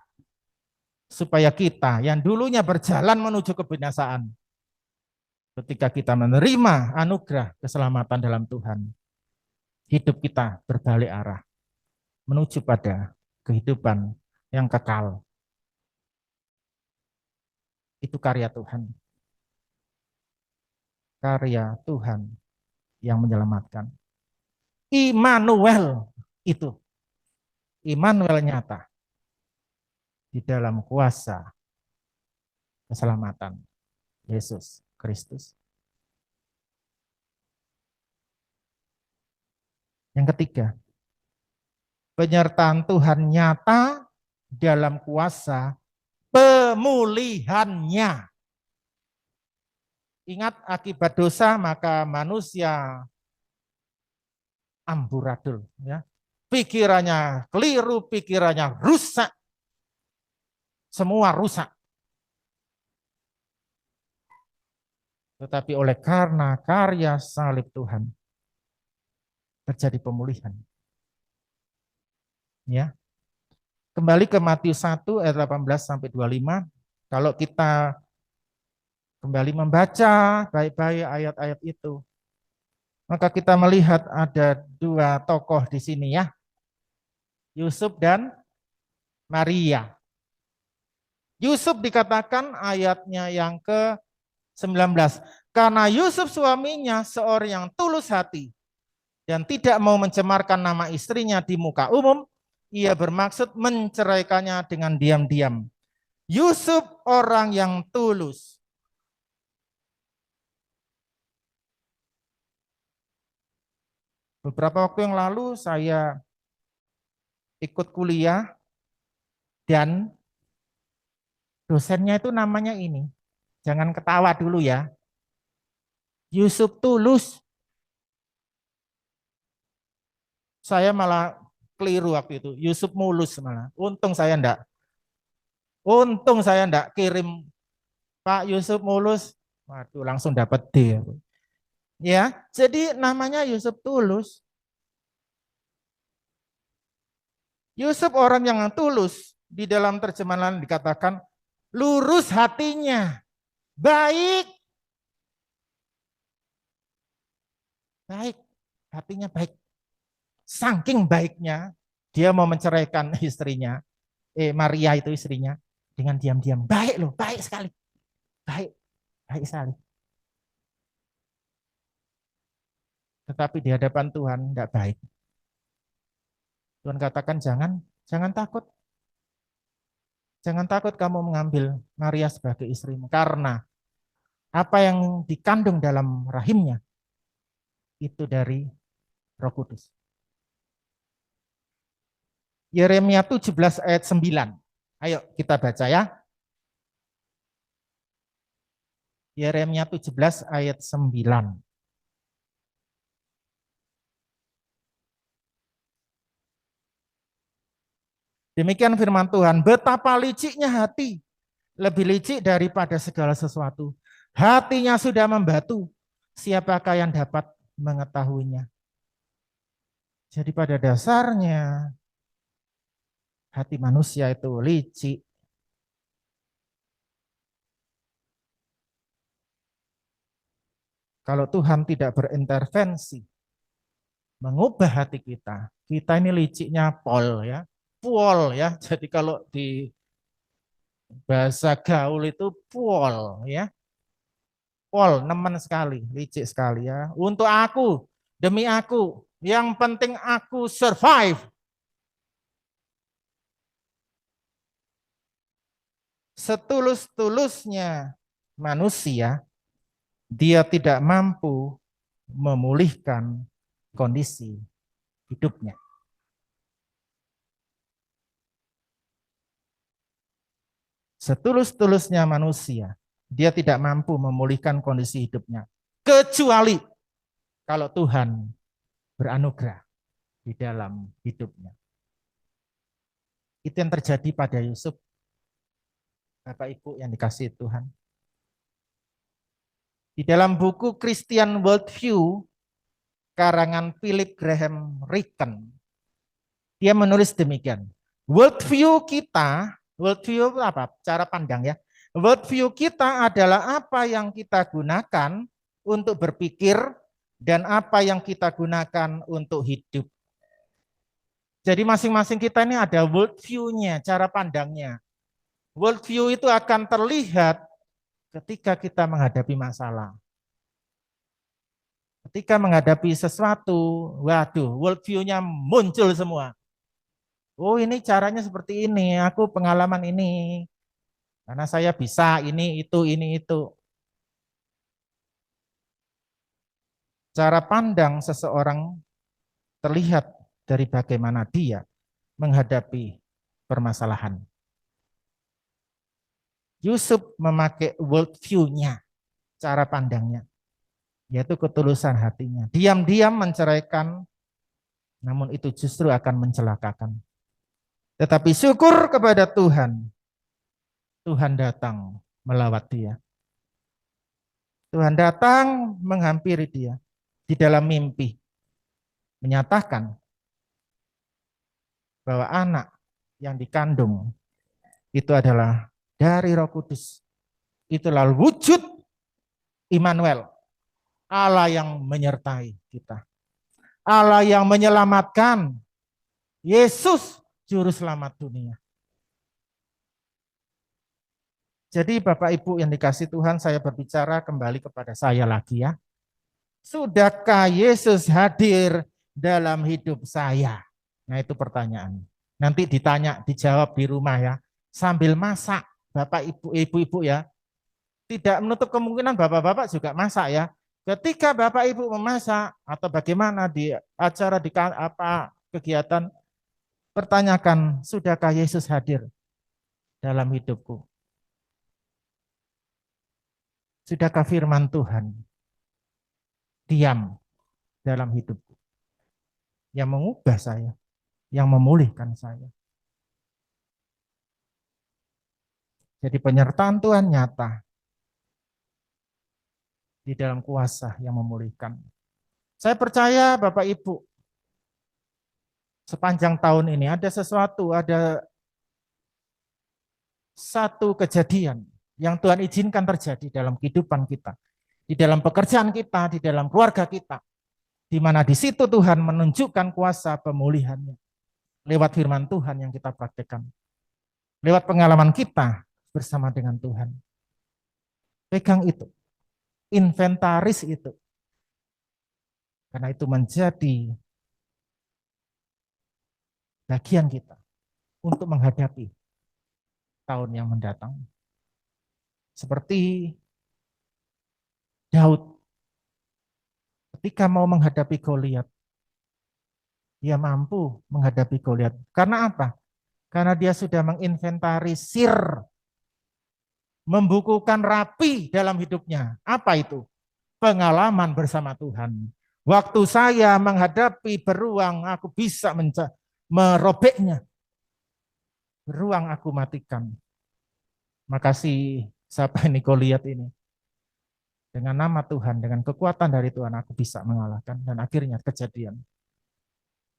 Supaya kita yang dulunya berjalan menuju kebinasaan, ketika kita menerima anugerah keselamatan dalam Tuhan, hidup kita berbalik arah, menuju pada kehidupan yang kekal. Itu karya Tuhan. Karya Tuhan yang menyelamatkan. Immanuel itu. Immanuel nyata. Di dalam kuasa keselamatan Yesus Kristus. Yang ketiga, penyertaan Tuhan nyata dalam kuasa pemulihannya. Ingat, akibat dosa maka manusia amburadul, ya. Pikirannya keliru, pikirannya rusak. Semua rusak. Tetapi oleh karena karya salib Tuhan terjadi pemulihan. Ya. Kembali ke Matius 1 ayat 18 sampai 25. Kalau kita kembali membaca baik-baik ayat-ayat itu, maka kita melihat ada dua tokoh di sini ya. Yusuf dan Maria. Yusuf dikatakan ayatnya yang ke-19. Karena Yusuf suaminya seorang yang tulus hati dan tidak mau mencemarkan nama istrinya di muka umum, ia bermaksud menceraikannya dengan diam-diam. Yusuf orang yang tulus. Beberapa waktu yang lalu saya ikut kuliah dan dosennya itu namanya ini. Jangan ketawa dulu ya. Yusuf Tulus. Saya malah keliru waktu itu. Yusuf Mulus malah. Untung saya enggak kirim Pak Yusuf Mulus. Waduh, langsung dapat D. Ya, jadi namanya Yusuf Tulus. Yusuf orang yang tulus, di dalam terjemahan lain dikatakan lurus hatinya, baik. Baik, hatinya baik. Saking baiknya, dia mau menceraikan istrinya, Maria itu istrinya, dengan diam-diam. Baik loh, baik sekali. Baik, baik sekali. Tetapi di hadapan Tuhan tidak baik. Tuhan katakan jangan takut. Jangan takut kamu mengambil Maria sebagai istrimu. Karena apa yang dikandung dalam rahimnya itu dari Roh Kudus. Yeremia 17 ayat 9. Ayo kita baca ya. Yeremia 17 ayat 9. Demikian firman Tuhan, betapa liciknya hati, lebih licik daripada segala sesuatu. Hatinya sudah membatu, siapakah yang dapat mengetahuinya? Jadi pada dasarnya, hati manusia itu licik. Kalau Tuhan tidak berintervensi, mengubah hati kita ini liciknya pol ya. Puol ya, jadi kalau di bahasa gaul itu puol ya. Pol, nemen sekali, licik sekali ya. Untuk aku, demi aku, yang penting aku survive. Setulus-tulusnya manusia, dia tidak mampu memulihkan kondisi hidupnya. Setulus-tulusnya manusia, dia tidak mampu memulihkan kondisi hidupnya. Kecuali kalau Tuhan beranugerah di dalam hidupnya. Itu yang terjadi pada Yusuf. Bapak Ibu yang dikasihi Tuhan. Di dalam buku Christian Worldview, karangan Philip Graham Ricken, dia menulis demikian. Worldview kita, worldview apa? Cara pandang ya. Worldview kita adalah apa yang kita gunakan untuk berpikir dan apa yang kita gunakan untuk hidup. Jadi masing-masing kita ini ada worldview-nya, cara pandangnya. Worldview itu akan terlihat ketika kita menghadapi masalah. Ketika menghadapi sesuatu, waduh, worldview-nya muncul semua. Oh ini caranya seperti ini, aku pengalaman ini. Karena saya bisa ini, itu. Cara pandang seseorang terlihat dari bagaimana dia menghadapi permasalahan. Yusuf memakai worldview-nya, cara pandangnya, yaitu ketulusan hatinya. Diam-diam menceraikan, namun itu justru akan mencelakakan. Tetapi syukur kepada Tuhan, Tuhan datang melawat dia. Tuhan datang menghampiri dia di dalam mimpi, menyatakan bahwa anak yang dikandung itu adalah dari Roh Kudus. Itulah wujud Immanuel, Allah yang menyertai kita. Allah yang menyelamatkan, Yesus juru selamat dunia. Jadi Bapak Ibu yang dikasihi Tuhan, saya berbicara kembali kepada saya lagi ya. Sudahkah Yesus hadir dalam hidup saya? Nah itu pertanyaan. Nanti ditanya, dijawab di rumah ya. Sambil masak. Bapak Ibu, ibu-ibu ya, tidak menutup kemungkinan bapak-bapak juga masak ya. Ketika Bapak Ibu memasak atau bagaimana di acara di apa kegiatan, pertanyakan, sudahkah Yesus hadir dalam hidupku? Sudahkah firman Tuhan diam dalam hidupku? Yang mengubah saya, yang memulihkan saya. Jadi penyertaan Tuhan nyata di dalam kuasa yang memulihkan. Saya percaya Bapak Ibu, sepanjang tahun ini ada sesuatu, ada satu kejadian yang Tuhan izinkan terjadi dalam kehidupan kita, di dalam pekerjaan kita, di dalam keluarga kita, di mana di situ Tuhan menunjukkan kuasa pemulihannya lewat firman Tuhan yang kita praktekkan, lewat pengalaman kita bersama dengan Tuhan. Pegang itu, inventaris itu. Karena itu menjadi bagian kita untuk menghadapi tahun yang mendatang. Seperti Daud ketika mau menghadapi Goliat, dia mampu menghadapi Goliat. Karena apa? Karena dia sudah menginventarisir, membukukan rapi dalam hidupnya. Apa itu? Pengalaman bersama Tuhan. Waktu saya menghadapi beruang, aku bisa merobeknya. Beruang aku matikan. Makasih siapa ini Goliat ini. Dengan nama Tuhan, dengan kekuatan dari Tuhan, aku bisa mengalahkan. Dan akhirnya kejadian.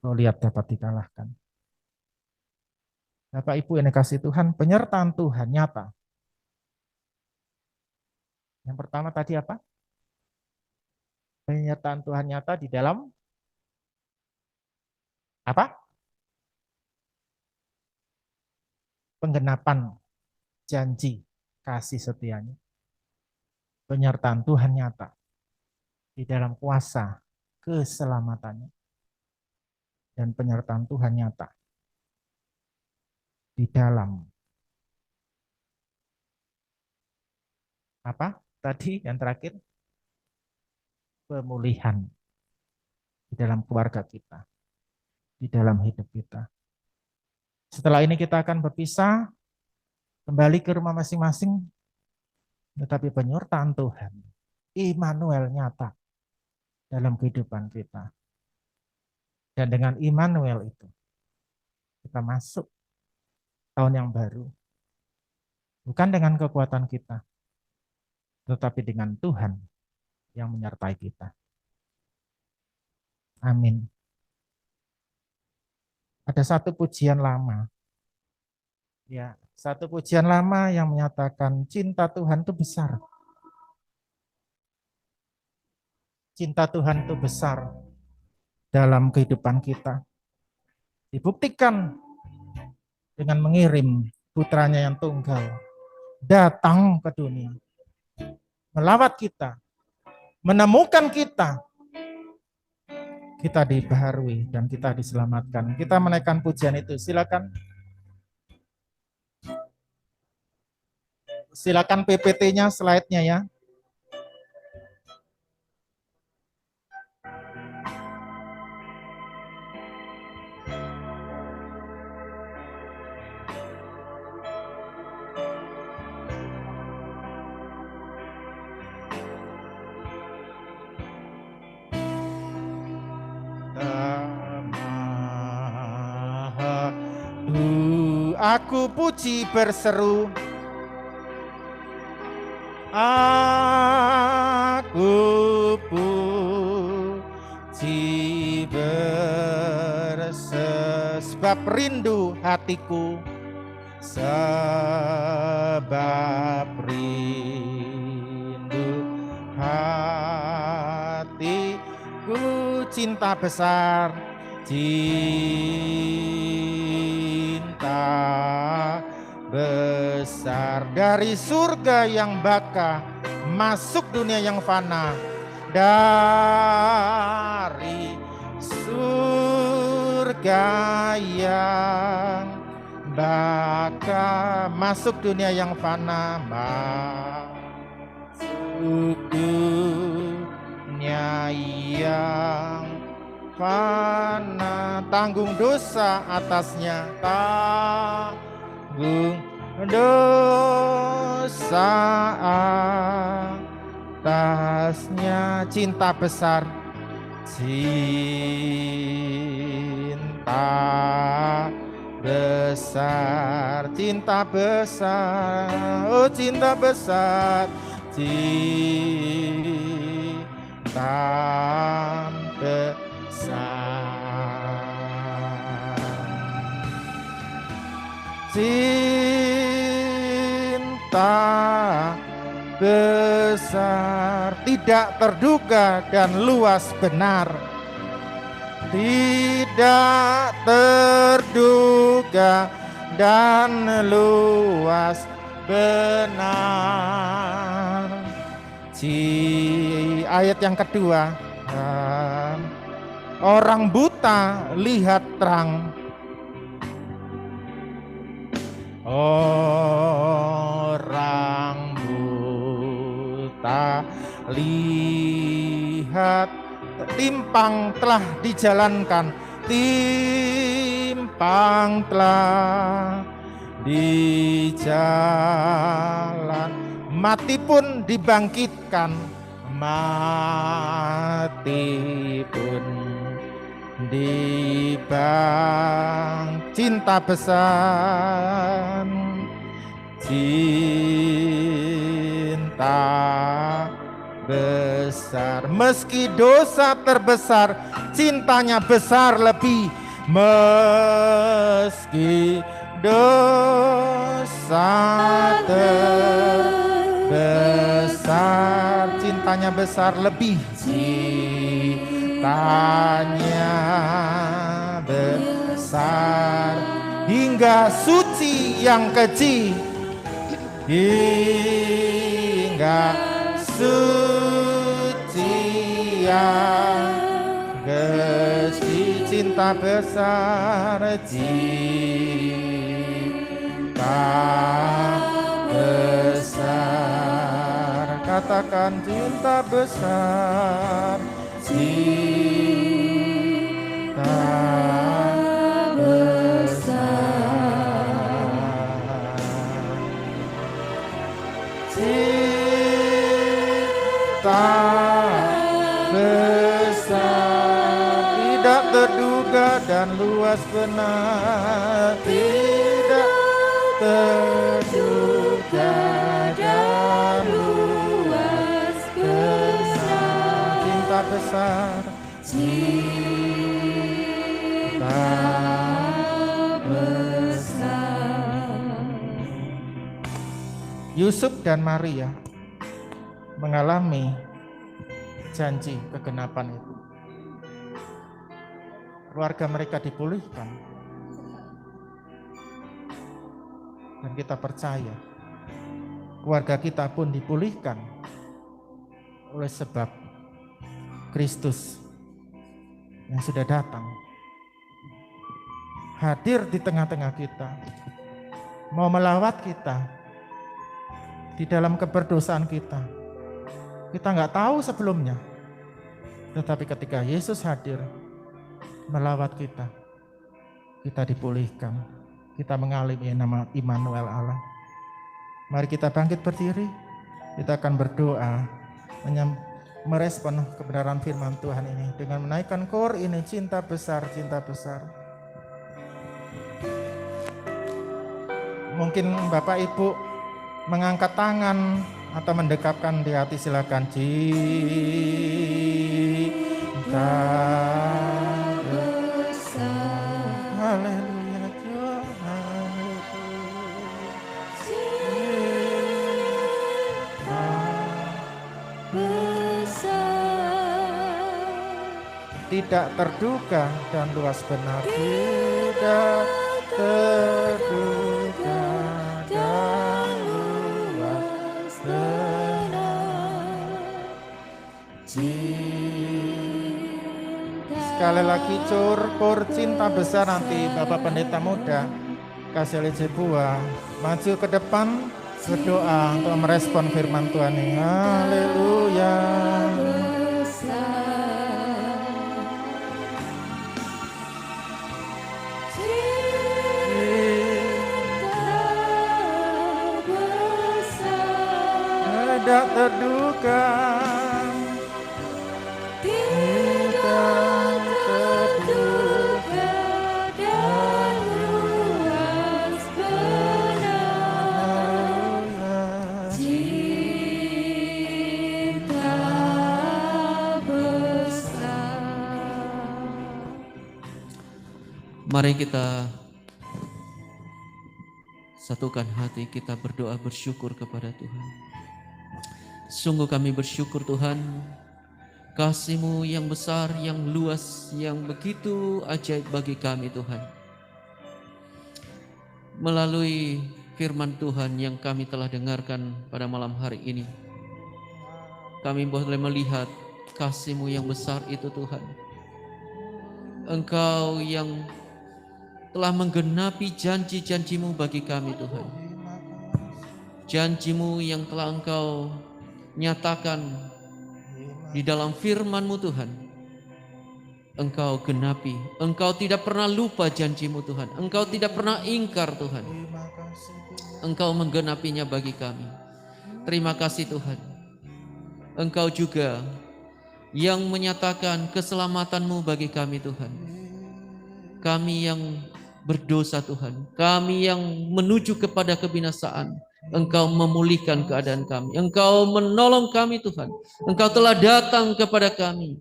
Goliat dapat dikalahkan. Bapak Ibu yang dikasihi Tuhan, penyertaan Tuhan nyata. Yang pertama tadi apa? Penyertaan Tuhan nyata di dalam apa? Penggenapan janji kasih setianya. Penyertaan Tuhan nyata di dalam kuasa keselamatannya. Dan penyertaan Tuhan nyata di dalam apa tadi yang terakhir? Pemulihan di dalam keluarga kita, di dalam hidup kita. Setelah ini kita akan berpisah, kembali ke rumah masing-masing, tetapi penyertaan Tuhan, Immanuel nyata dalam kehidupan kita. Dan dengan Immanuel itu, kita masuk tahun yang baru. Bukan dengan kekuatan kita, tetapi dengan Tuhan yang menyertai kita. Amin. Ada satu pujian lama. Ya, satu pujian lama yang menyatakan cinta Tuhan itu besar. Cinta Tuhan itu besar dalam kehidupan kita. Dibuktikan dengan mengirim putranya yang tunggal datang ke dunia. Melawat kita, menemukan kita dibaharui dan kita diselamatkan. Kita menaikkan pujian itu, silakan. Silakan PPT-nya, slide-nya ya. Aku puji berseru, aku puji berseru, sebab rindu hatiku, sebab rindu hatiku, cinta besar, cinta besar dari surga yang baka masuk dunia yang fana, dari surga yang baka masuk dunia yang fana, masuk dunia yang fana, tanggung dosa atasnya, tanggung dosa atasnya, cinta besar, cinta besar, cinta besar, oh cinta besar, cinta besar. Cinta besar, tidak terduga dan luas benar, tidak terduga dan luas benar. Ayat yang kedua, orang buta lihat terang. Orang buta lihat, timpang telah dijalankan, timpang telah dijalan, mati pun dibangkitkan, mati pun cinta besar, cinta besar, meski dosa terbesar, cintanya besar lebih, meski dosa terbesar, cintanya besar lebih, cintanya besar, hingga suci yang keji, hingga suci yang keji, cinta besar, cinta besar, katakan cinta besar, cinta besar, cinta besar, tidak terduga dan luas benar, tidak terduga dan luas benar, cinta besar, cinta besar. Yusuf dan Maria mengalami janji kegenapan itu. Keluarga mereka dipulihkan. Dan kita percaya keluarga kita pun dipulihkan oleh sebab Kristus yang sudah datang, hadir di tengah-tengah kita, mau melawat kita di dalam keberdosaan kita. Kita nggak tahu sebelumnya, tetapi ketika Yesus hadir melawat kita, kita dipulihkan, kita mengalami nama Immanuel Allah. Mari kita bangkit berdiri, kita akan berdoa merespon kebenaran firman Tuhan ini dengan menaikkan kor ini, cinta besar, cinta besar. Mungkin Bapak Ibu mengangkat tangan atau mendekapkan di hati, silakan. Cinta besar, haleluya, tidak terduga dan luas benar, tidak terduga dan luas benar, cinta. Sekali lagi cor cinta besar. Nanti Bapak Pendeta Muda kasih buah maju ke depan berdoa untuk merespon firman Tuhan ini. Haleluya. Tidak terduga, tidak terduga dan luas benar, cinta besar. Mari kita satukan hati, kita berdoa bersyukur kepada Tuhan. Sungguh kami bersyukur Tuhan, kasih-Mu yang besar, yang luas, yang begitu ajaib bagi kami Tuhan. Melalui firman Tuhan yang kami telah dengarkan pada malam hari ini. Kami boleh melihat kasih-Mu yang besar itu Tuhan. Engkau yang telah menggenapi janji-janji-Mu bagi kami Tuhan. Janji-Mu yang telah Engkau nyatakan di dalam firman-Mu Tuhan. Engkau genapi. Engkau tidak pernah lupa janji-Mu Tuhan. Engkau tidak pernah ingkar Tuhan. Engkau menggenapinya bagi kami. Terima kasih Tuhan. Engkau juga yang menyatakan keselamatan-Mu bagi kami Tuhan. Kami yang berdosa Tuhan. Kami yang menuju kepada kebinasaan. Engkau memulihkan keadaan kami. Engkau menolong kami Tuhan. Engkau telah datang kepada kami.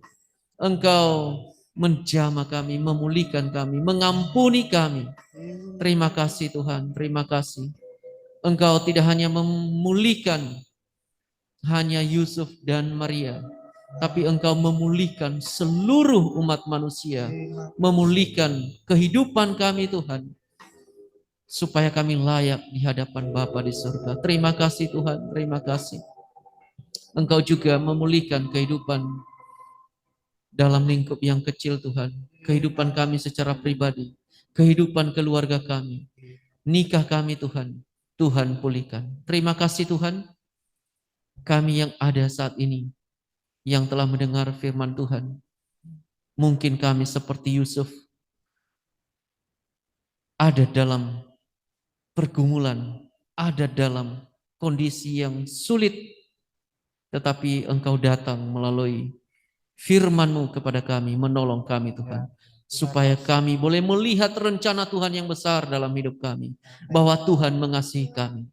Engkau menjamah kami, memulihkan kami, mengampuni kami. Terima kasih Tuhan, terima kasih. Engkau tidak hanya memulihkan hanya Yusuf dan Maria, tapi Engkau memulihkan seluruh umat manusia, memulihkan kehidupan kami Tuhan, supaya kami layak di hadapan Bapa di surga. Terima kasih Tuhan, terima kasih. Engkau juga memulihkan kehidupan dalam lingkup yang kecil Tuhan, kehidupan kami secara pribadi, kehidupan keluarga kami, nikah kami Tuhan, Tuhan pulihkan. Terima kasih Tuhan, kami yang ada saat ini, yang telah mendengar firman Tuhan, mungkin kami seperti Yusuf, ada dalam pergumulan, ada dalam kondisi yang sulit, tetapi Engkau datang melalui firman-Mu kepada kami, menolong kami Tuhan. Supaya kami boleh melihat rencana Tuhan yang besar dalam hidup kami. Bahwa Tuhan mengasihi kami.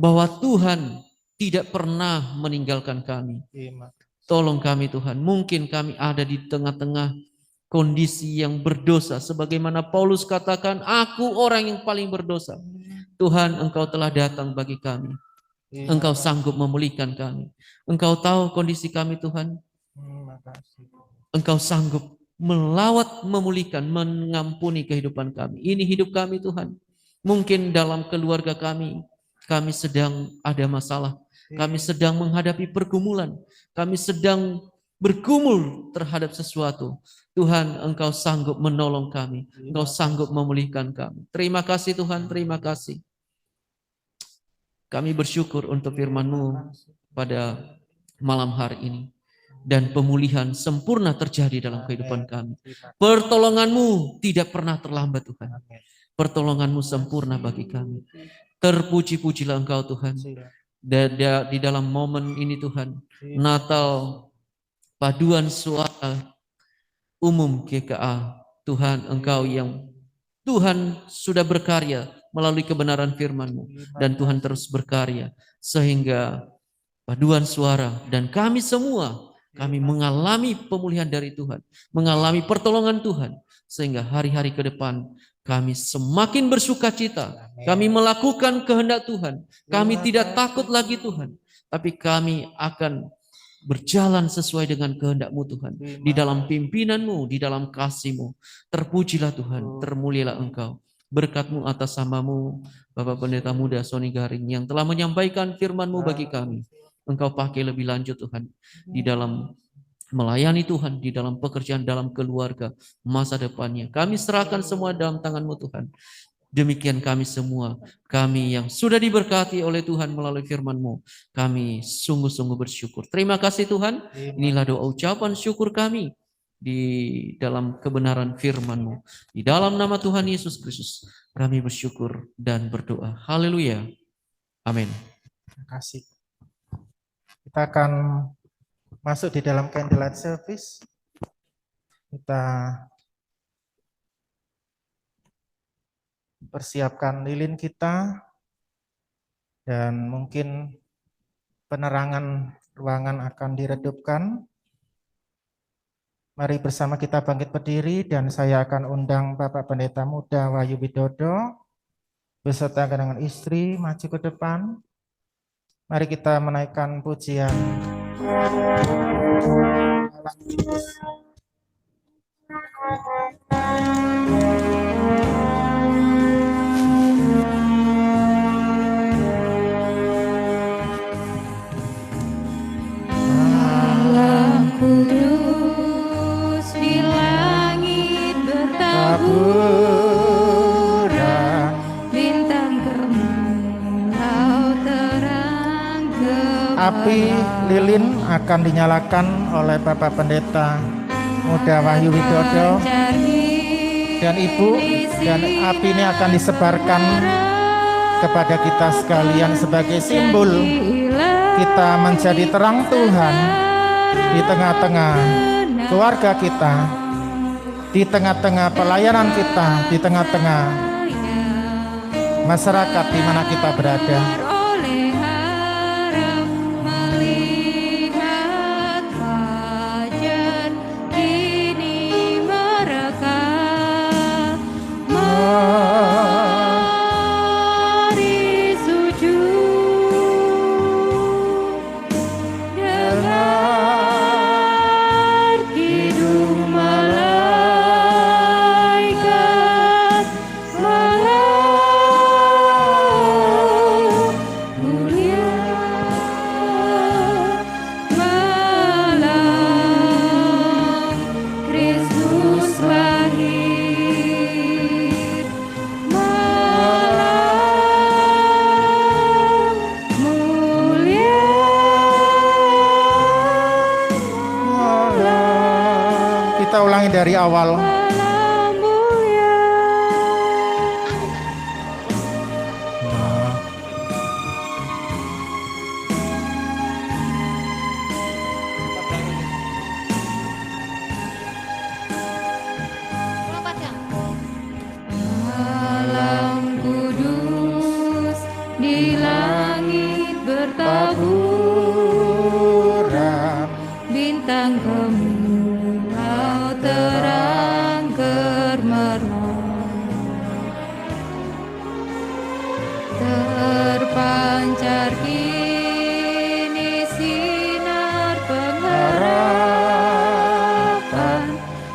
Bahwa Tuhan tidak pernah meninggalkan kami. Tolong kami Tuhan. Mungkin kami ada di tengah-tengah kondisi yang berdosa. Sebagaimana Paulus katakan, aku orang yang paling berdosa. Tuhan, Engkau telah datang bagi kami. Engkau sanggup memulihkan kami. Engkau tahu kondisi kami Tuhan. Engkau sanggup melawat, memulihkan, mengampuni kehidupan kami. Ini hidup kami Tuhan. Mungkin dalam keluarga kami sedang ada masalah. Kami sedang menghadapi pergumulan. Kami sedang bergumul terhadap sesuatu. Tuhan, Engkau sanggup menolong kami. Engkau sanggup memulihkan kami. Terima kasih Tuhan, terima kasih. Kami bersyukur untuk firman-Mu pada malam hari ini. Dan pemulihan sempurna terjadi dalam kehidupan kami. Pertolongan-Mu tidak pernah terlambat Tuhan. Pertolongan-Mu sempurna bagi kami. Terpuji-pujilah Engkau Tuhan. Di dalam momen ini Tuhan, Natal, paduan suara umum GKA, Tuhan Engkau yang Tuhan sudah berkarya melalui kebenaran firman-Mu. Dan Tuhan terus berkarya sehingga paduan suara dan kami semua, kami mengalami pemulihan dari Tuhan, mengalami pertolongan Tuhan, sehingga hari-hari ke depan kami semakin bersuka cita. Kami melakukan kehendak Tuhan. Kami tidak takut lagi Tuhan, tapi kami akan berjalan sesuai dengan kehendak-Mu Tuhan, di dalam pimpinan-Mu, di dalam kasih-Mu. Terpujilah Tuhan, termulialah Engkau. Berkat-Mu atas hamba-Mu, Bapak Pendeta Muda Sony Garing, yang telah menyampaikan firman-Mu bagi kami. Engkau pakai lebih lanjut Tuhan, di dalam melayani Tuhan, di dalam pekerjaan, dalam keluarga, masa depannya. Kami serahkan semua dalam tangan-Mu Tuhan. Demikian kami semua, kami yang sudah diberkati oleh Tuhan melalui firman-Mu, kami sungguh-sungguh bersyukur. Terima kasih Tuhan, inilah doa ucapan syukur kami di dalam kebenaran firman-Mu. Di dalam nama Tuhan Yesus Kristus, kami bersyukur dan berdoa. Haleluya. Amin. Terima kasih. Kita akan masuk di dalam candlelight service. Kita persiapkan lilin kita dan mungkin penerangan ruangan akan diredupkan. Mari bersama kita bangkit berdiri dan saya akan undang Bapak Pendeta Muda Wahyu Widodo beserta dengan istri maju ke depan. Mari kita menaikkan pujian. api lilin akan dinyalakan oleh Bapak Pendeta Muda Wahyu Widodo dan Ibu, dan api ini akan disebarkan kepada kita sekalian sebagai simbol kita menjadi terang Tuhan di tengah-tengah keluarga kita, di tengah-tengah pelayanan kita, di tengah-tengah masyarakat di mana kita berada. Kita ulangi dari awal. Malam kudus di langit bertaburan, bintang gemilau terang gemerlap, terpancar kini sinar pengharapan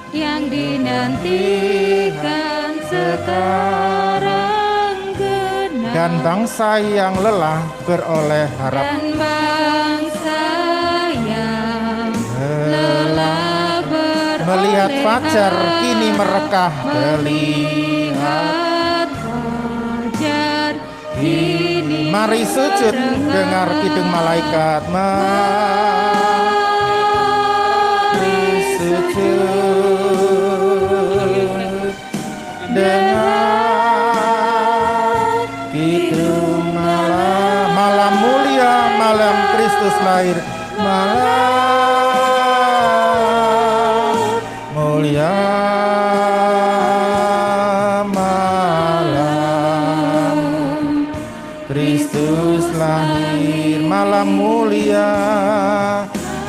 yang dinantikan sekarang genap, Dan bangsa yang lelah beroleh harap. dan bangsa yang lelah beroleh Melihat fajar kini merekah geli. melihat fajar kini Mari sujud dengar kidung malaikat. Mari sujud dengar kidung malam mulia, malam Kristus lahir, malam mulia, malam Kristus lahir, malam mulia,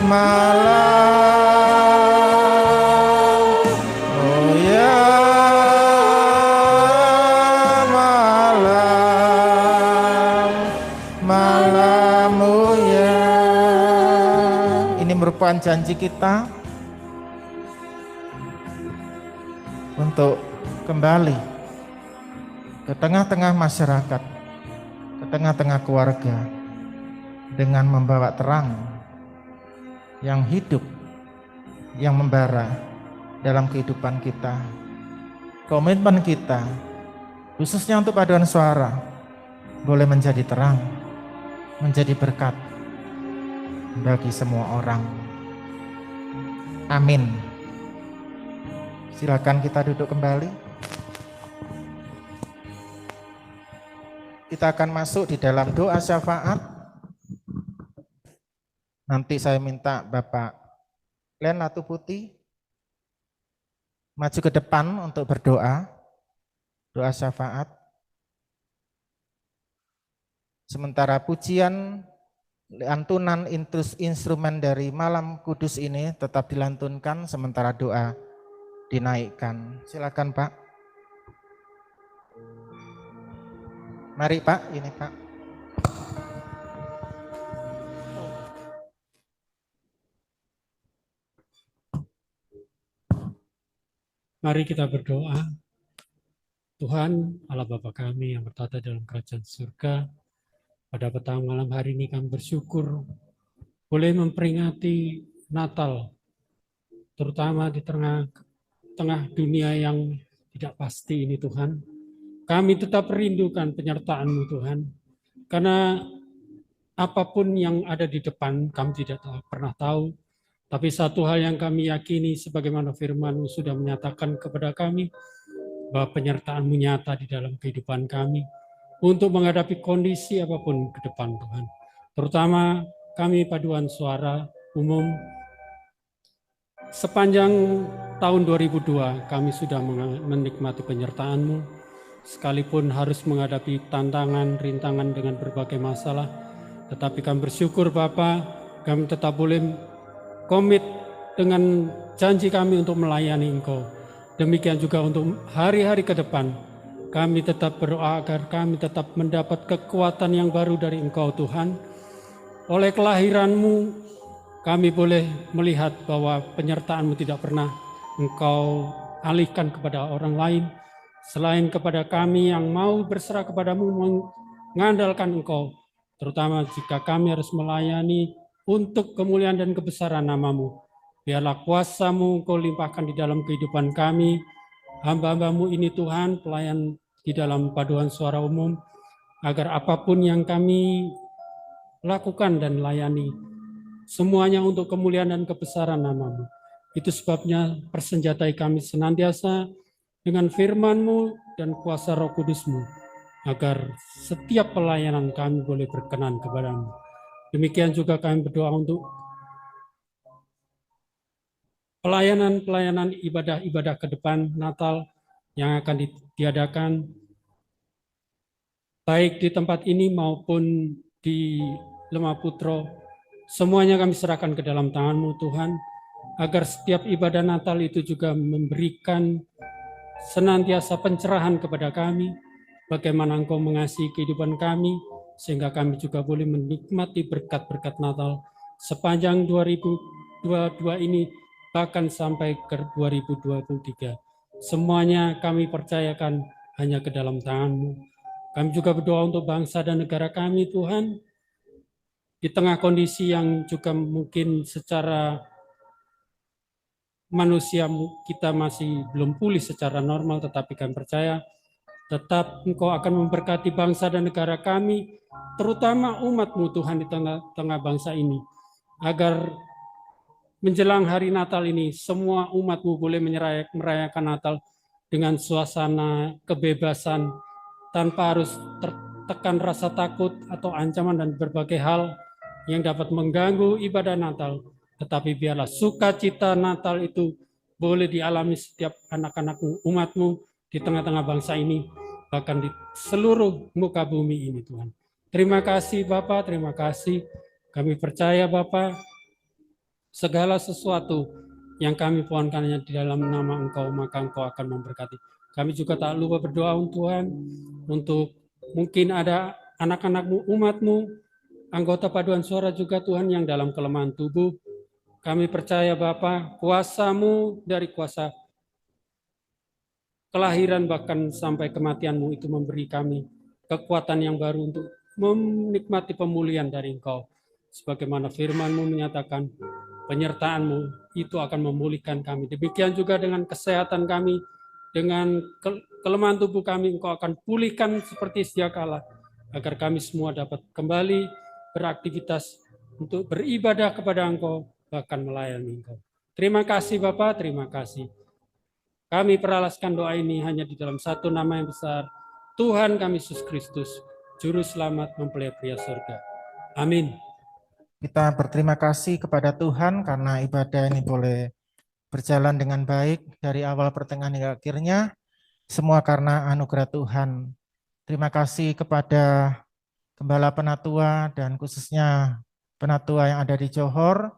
malam mulia, malam mulia. Ini merupakan janji kita untuk kembali ke tengah-tengah masyarakat, ke tengah-tengah keluarga, dengan membawa terang yang hidup, yang membara dalam kehidupan kita. Komitmen kita, khususnya untuk paduan suara, boleh menjadi terang, menjadi berkat bagi semua orang. Amin. Silakan kita duduk kembali. Kita akan masuk di dalam doa syafaat. Nanti saya minta Bapak Glenn Latu Putih maju ke depan untuk berdoa, doa syafaat. Sementara pujian lantunan instrumen dari Malam Kudus ini tetap dilantunkan sementara doa dinaikkan. Silakan Pak. Mari Pak, ini Pak. Mari kita berdoa. Tuhan Allah Bapa kami yang bertata dalam kerajaan surga, pada petang malam hari ini kami bersyukur boleh memperingati Natal, terutama di tengah dunia yang tidak pasti ini Tuhan. Kami tetap merindukan penyertaan-Mu Tuhan, karena apapun yang ada di depan, kami tidak pernah tahu. Tapi satu hal yang kami yakini, sebagaimana firman-Mu sudah menyatakan kepada kami, bahwa penyertaan-Mu nyata di dalam kehidupan kami, untuk menghadapi kondisi apapun ke depan Tuhan. Terutama kami paduan suara umum, sepanjang tahun 2002 kami sudah menikmati penyertaan-Mu, sekalipun harus menghadapi tantangan, rintangan dengan berbagai masalah. Tetapi kami bersyukur Bapa, kami tetap boleh komit dengan janji kami untuk melayani Engkau. Demikian juga untuk hari-hari ke depan, kami tetap berdoa agar kami tetap mendapat kekuatan yang baru dari Engkau Tuhan. Oleh kelahiran-Mu, kami boleh melihat bahwa penyertaan-Mu tidak pernah Engkau alihkan kepada orang lain, selain kepada kami yang mau berserah kepadamu, mengandalkan Engkau, terutama jika kami harus melayani untuk kemuliaan dan kebesaran nama-Mu. Biarlah kuasa-Mu Engkau limpahkan di dalam kehidupan kami, hamba-hamba-Mu ini Tuhan, pelayan di dalam paduan suara umum, agar apapun yang kami lakukan dan layani, semuanya untuk kemuliaan dan kebesaran nama-Mu. Itu sebabnya persenjatai kami senantiasa dengan firman-Mu dan kuasa Roh Kudus-Mu, agar setiap pelayanan kami boleh berkenan kepada-Mu. Demikian juga kami berdoa untuk pelayanan-pelayanan ibadah-ibadah ke depan Natal yang akan diadakan, baik di tempat ini maupun di Lemah Putro. Semuanya kami serahkan ke dalam tangan-Mu Tuhan, agar setiap ibadah Natal itu juga memberikan senantiasa pencerahan kepada kami, bagaimana Engkau mengasihi kehidupan kami, sehingga kami juga boleh menikmati berkat-berkat Natal sepanjang 2022 ini, bahkan sampai ke 2023. Semuanya kami percayakan hanya ke dalam tangan-Mu. Kami juga berdoa untuk bangsa dan negara kami Tuhan, di tengah kondisi yang juga mungkin secara manusia kita masih belum pulih secara normal, tetapi kami percaya tetap Engkau akan memberkati bangsa dan negara kami, terutama umat-Mu Tuhan di tengah bangsa ini, agar menjelang hari Natal ini semua umat-Mu boleh merayakan Natal dengan suasana kebebasan, tanpa harus tertekan rasa takut atau ancaman dan berbagai hal yang dapat mengganggu ibadah Natal. Tetapi biarlah sukacita Natal itu boleh dialami setiap anak-anak-Mu, umat-Mu di tengah-tengah bangsa ini, bahkan di seluruh muka bumi ini Tuhan. Terima kasih Bapa, terima kasih. Kami percaya Bapa, segala sesuatu yang kami pohonkannya di dalam nama Engkau, maka Engkau akan memberkati. Kami juga tak lupa berdoa Tuhan, untuk mungkin ada anak-anak-Mu, umat-Mu, anggota paduan suara juga Tuhan yang dalam kelemahan tubuh. Kami percaya Bapa, kuasa-Mu dari kuasa kelahiran bahkan sampai kematian-Mu itu memberi kami kekuatan yang baru untuk menikmati pemulihan dari Engkau. Sebagaimana firman-Mu menyatakan, penyertaan-Mu itu akan memulihkan kami. Demikian juga dengan kesehatan kami, dengan kelemahan tubuh kami, Engkau akan pulihkan seperti sedia kala, agar kami semua dapat kembali beraktivitas untuk beribadah kepada Engkau, bahkan melayani Engkau. Terima kasih Bapa, terima kasih. Kami peralaskan doa ini hanya di dalam satu nama yang besar, Tuhan kami Yesus Kristus, Juru Selamat mempelai pria surga. Amin. Kita berterima kasih kepada Tuhan karena ibadah ini boleh berjalan dengan baik dari awal pertengahan hingga akhirnya, semua karena anugerah Tuhan. Terima kasih kepada Gembala Penatua dan khususnya Penatua yang ada di Johor,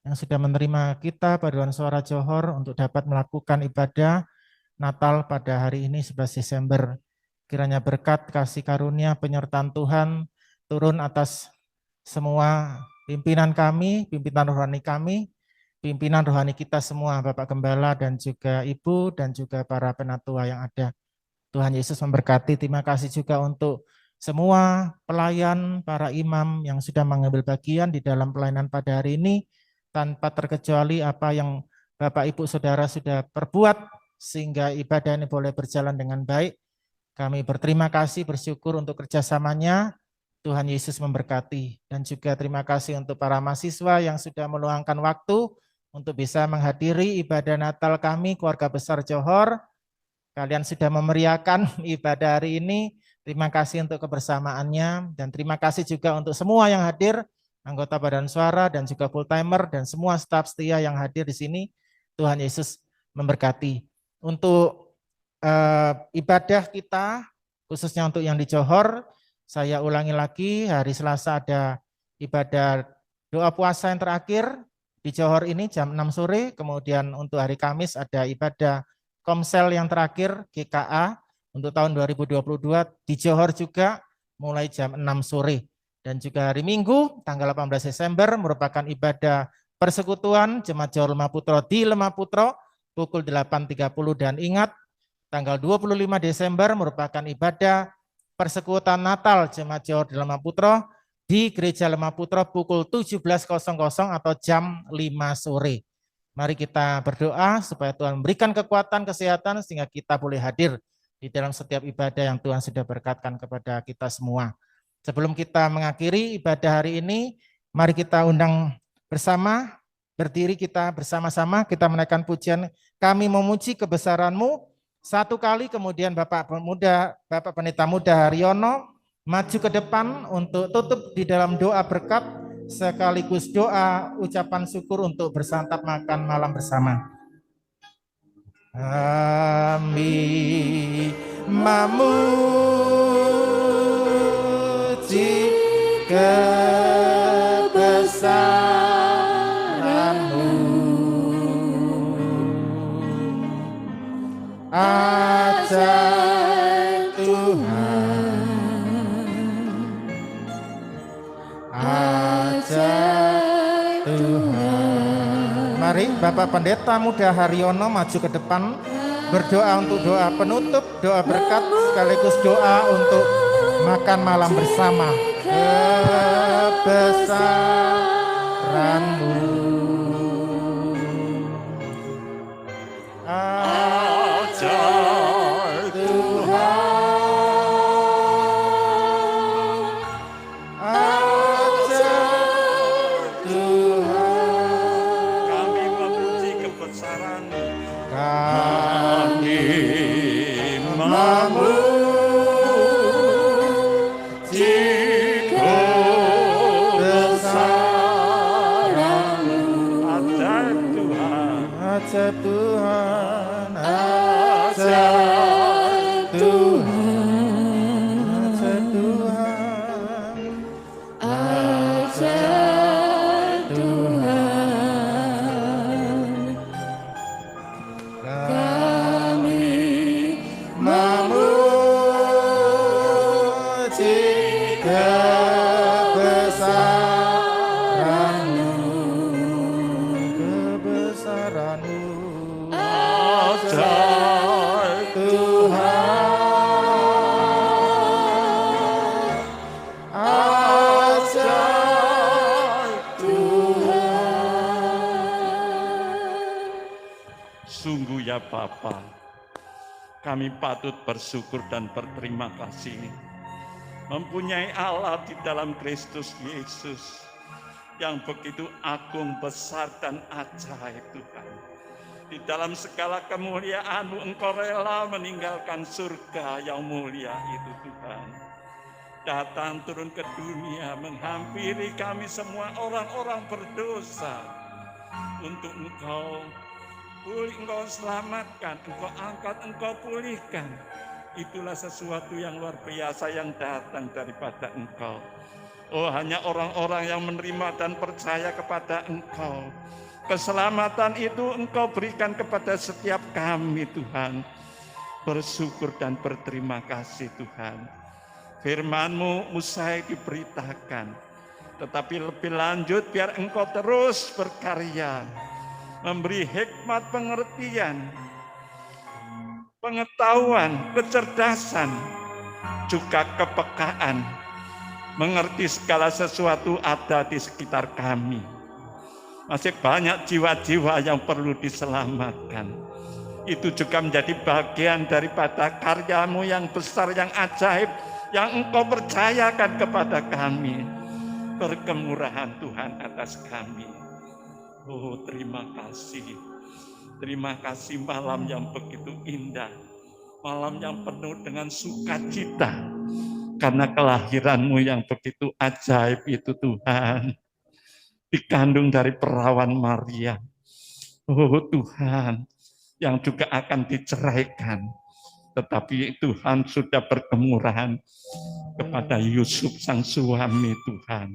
yang sudah menerima kita paduan suara Johor untuk dapat melakukan ibadah Natal pada hari ini 11 Desember. Kiranya berkat, kasih karunia, penyertaan Tuhan turun atas semua pimpinan kami, pimpinan rohani kami, pimpinan rohani kita semua, Bapak Gembala dan juga Ibu dan juga para penatua yang ada. Tuhan Yesus memberkati. Terima kasih juga untuk semua pelayan, para imam yang sudah mengambil bagian di dalam pelayanan pada hari ini, tanpa terkecuali apa yang Bapak Ibu Saudara sudah perbuat sehingga ibadah ini boleh berjalan dengan baik. Kami berterima kasih, bersyukur untuk kerjasamanya, Tuhan Yesus memberkati. Dan juga terima kasih untuk para mahasiswa yang sudah meluangkan waktu untuk bisa menghadiri ibadah Natal kami, keluarga besar Johor. Kalian sudah memeriahkan ibadah hari ini. Terima kasih untuk kebersamaannya. Dan terima kasih juga untuk semua yang hadir, anggota Badan Suara dan juga full timer dan semua staf setia yang hadir di sini. Tuhan Yesus memberkati. Untuk ibadah kita, khususnya untuk yang di Johor, saya ulangi lagi, hari Selasa ada ibadah doa puasa yang terakhir di Johor ini jam 6 sore, kemudian untuk hari Kamis ada ibadah Komsel yang terakhir GKA untuk tahun 2022 di Johor juga mulai jam 6 sore. Dan juga hari Minggu tanggal 18 Desember merupakan ibadah persekutuan Jemaat Johor Lemahputro di Lemahputro pukul 8.30 dan ingat tanggal 25 Desember merupakan ibadah persekutuan Natal Jemaat Johor di Lemahputro di Gereja Lemahputro pukul 17.00 atau jam 5 sore. Mari kita berdoa supaya Tuhan memberikan kekuatan, kesehatan sehingga kita boleh hadir di dalam setiap ibadah yang Tuhan sudah berkatkan kepada kita semua. Sebelum kita mengakhiri ibadah hari ini, mari kita undang bersama, berdiri kita bersama-sama, kita menaikkan pujian Kami Memuji Kebesaran-Mu. Satu kali, kemudian Bapak Pendeta Muda Haryono maju ke depan untuk tutup di dalam doa berkat sekaligus doa ucapan syukur untuk bersantap makan malam bersama. Kami memuji kebesaran-Mu, ajaib Tuhan, ajaib Tuhan. Mari Bapak Pendeta Muda Haryono maju ke depan, berdoa untuk doa penutup, doa berkat, sekaligus doa untuk makan malam bersama. Kebesaran-Mu, ajaib Tuhan, ajaib Tuhan. Kami memuji kebesaran-Mu. Kami memuji kebesaran-Mu. Ajaib Tuhan, ajaib Tuhan, ajaib Tuhan, ajaib Tuhan, ajaib Tuhan. Kami memuji kebesaran-Mu, kebesaran-Mu, ajaib Tuhan, ajaib Tuhan. sungguh ya Bapa, kami patut bersyukur dan berterima kasih mempunyai Allah di dalam Kristus Yesus yang begitu agung, besar dan ajaib Tuhan. Di dalam segala kemuliaan-Mu Engkau rela meninggalkan surga yang mulia itu Tuhan. Datang turun ke dunia menghampiri kami semua orang-orang berdosa untuk Engkau selamatkan, Engkau angkat, Engkau pulihkan. Itulah sesuatu yang luar biasa yang datang daripada Engkau. Oh, hanya orang-orang yang menerima dan percaya kepada Engkau. Keselamatan itu Engkau berikan kepada setiap kami Tuhan. Bersyukur dan berterima kasih Tuhan. Firman-Mu usai diberitakan, tetapi lebih lanjut biar Engkau terus berkarya, memberi hikmat pengertian, pengetahuan, kecerdasan, juga kepekaan, mengerti segala sesuatu ada di sekitar kami. Masih banyak jiwa-jiwa yang perlu diselamatkan. Itu juga menjadi bagian daripada karya-Mu yang besar, yang ajaib, yang Engkau percayakan kepada kami. Berkemurahan Tuhan atas kami. Oh, terima kasih. Terima kasih malam yang begitu indah. Malam yang penuh dengan sukacita. Karena kelahiran-Mu yang begitu ajaib itu Tuhan. Dikandung dari perawan Maria. Oh Tuhan, yang juga akan diceraikan. Tetapi Tuhan sudah berkemurahan kepada Yusuf sang suami Tuhan.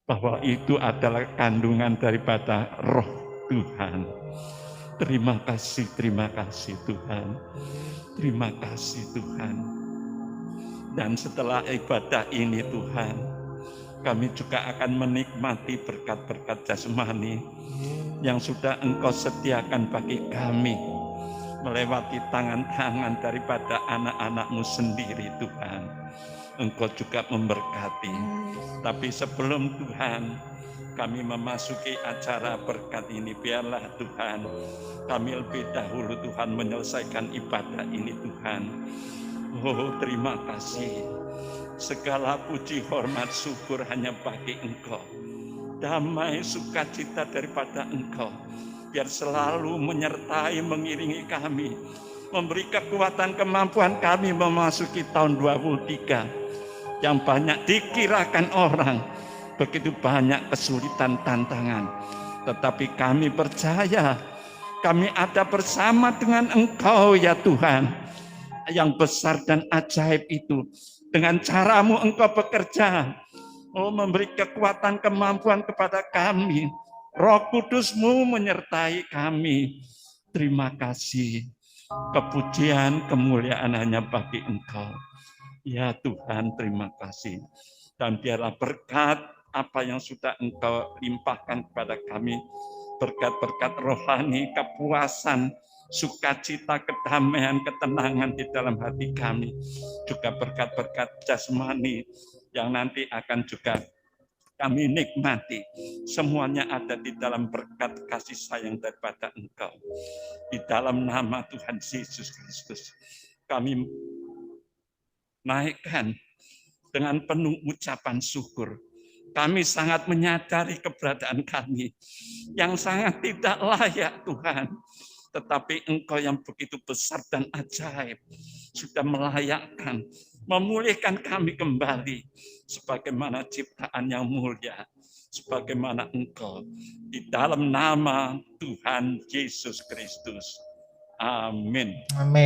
Bahwa itu adalah kandungan daripada roh Tuhan. Terima kasih Tuhan. Terima kasih Tuhan. Dan setelah ibadah ini Tuhan, kami juga akan menikmati berkat-berkat jasmani yang sudah Engkau sediakan bagi kami melewati tangan-tangan daripada anak-anak-Mu sendiri Tuhan. Engkau juga memberkati. Tapi sebelum Tuhan kami memasuki acara berkat ini, biarlah Tuhan kami lebih dahulu Tuhan menyelesaikan ibadah ini Tuhan. Oh terima kasih. Segala puji, hormat, syukur hanya bagi Engkau. Damai sukacita daripada Engkau. Biar selalu menyertai, mengiringi kami. Memberi kekuatan, kemampuan kami memasuki tahun 23. Yang banyak dikirakan orang. Begitu banyak kesulitan, tantangan. Tetapi kami percaya, kami ada bersama dengan Engkau ya Tuhan. Yang besar dan ajaib itu. Dengan cara-Mu Engkau bekerja. Oh, memberi kekuatan, kemampuan kepada kami. Roh Kudus-Mu menyertai kami. Terima kasih. Kepujian, kemuliaan hanya bagi Engkau. Ya Tuhan, terima kasih. Dan biarlah berkat apa yang sudah Engkau limpahkan kepada kami. Berkat-berkat rohani, kepuasan, sukacita, kedamaian, ketenangan di dalam hati kami. Juga berkat-berkat jasmani yang nanti akan juga kami nikmati. Semuanya ada di dalam berkat kasih sayang daripada Engkau. Di dalam nama Tuhan Yesus Kristus, kami naikkan dengan penuh ucapan syukur. Kami sangat menyadari keberadaan kami yang sangat tidak layak Tuhan. Tetapi Engkau yang begitu besar dan ajaib sudah melayakkan, memulihkan kami kembali sebagaimana ciptaan yang mulia, sebagaimana Engkau di dalam nama Tuhan Yesus Kristus. Amin. Amin.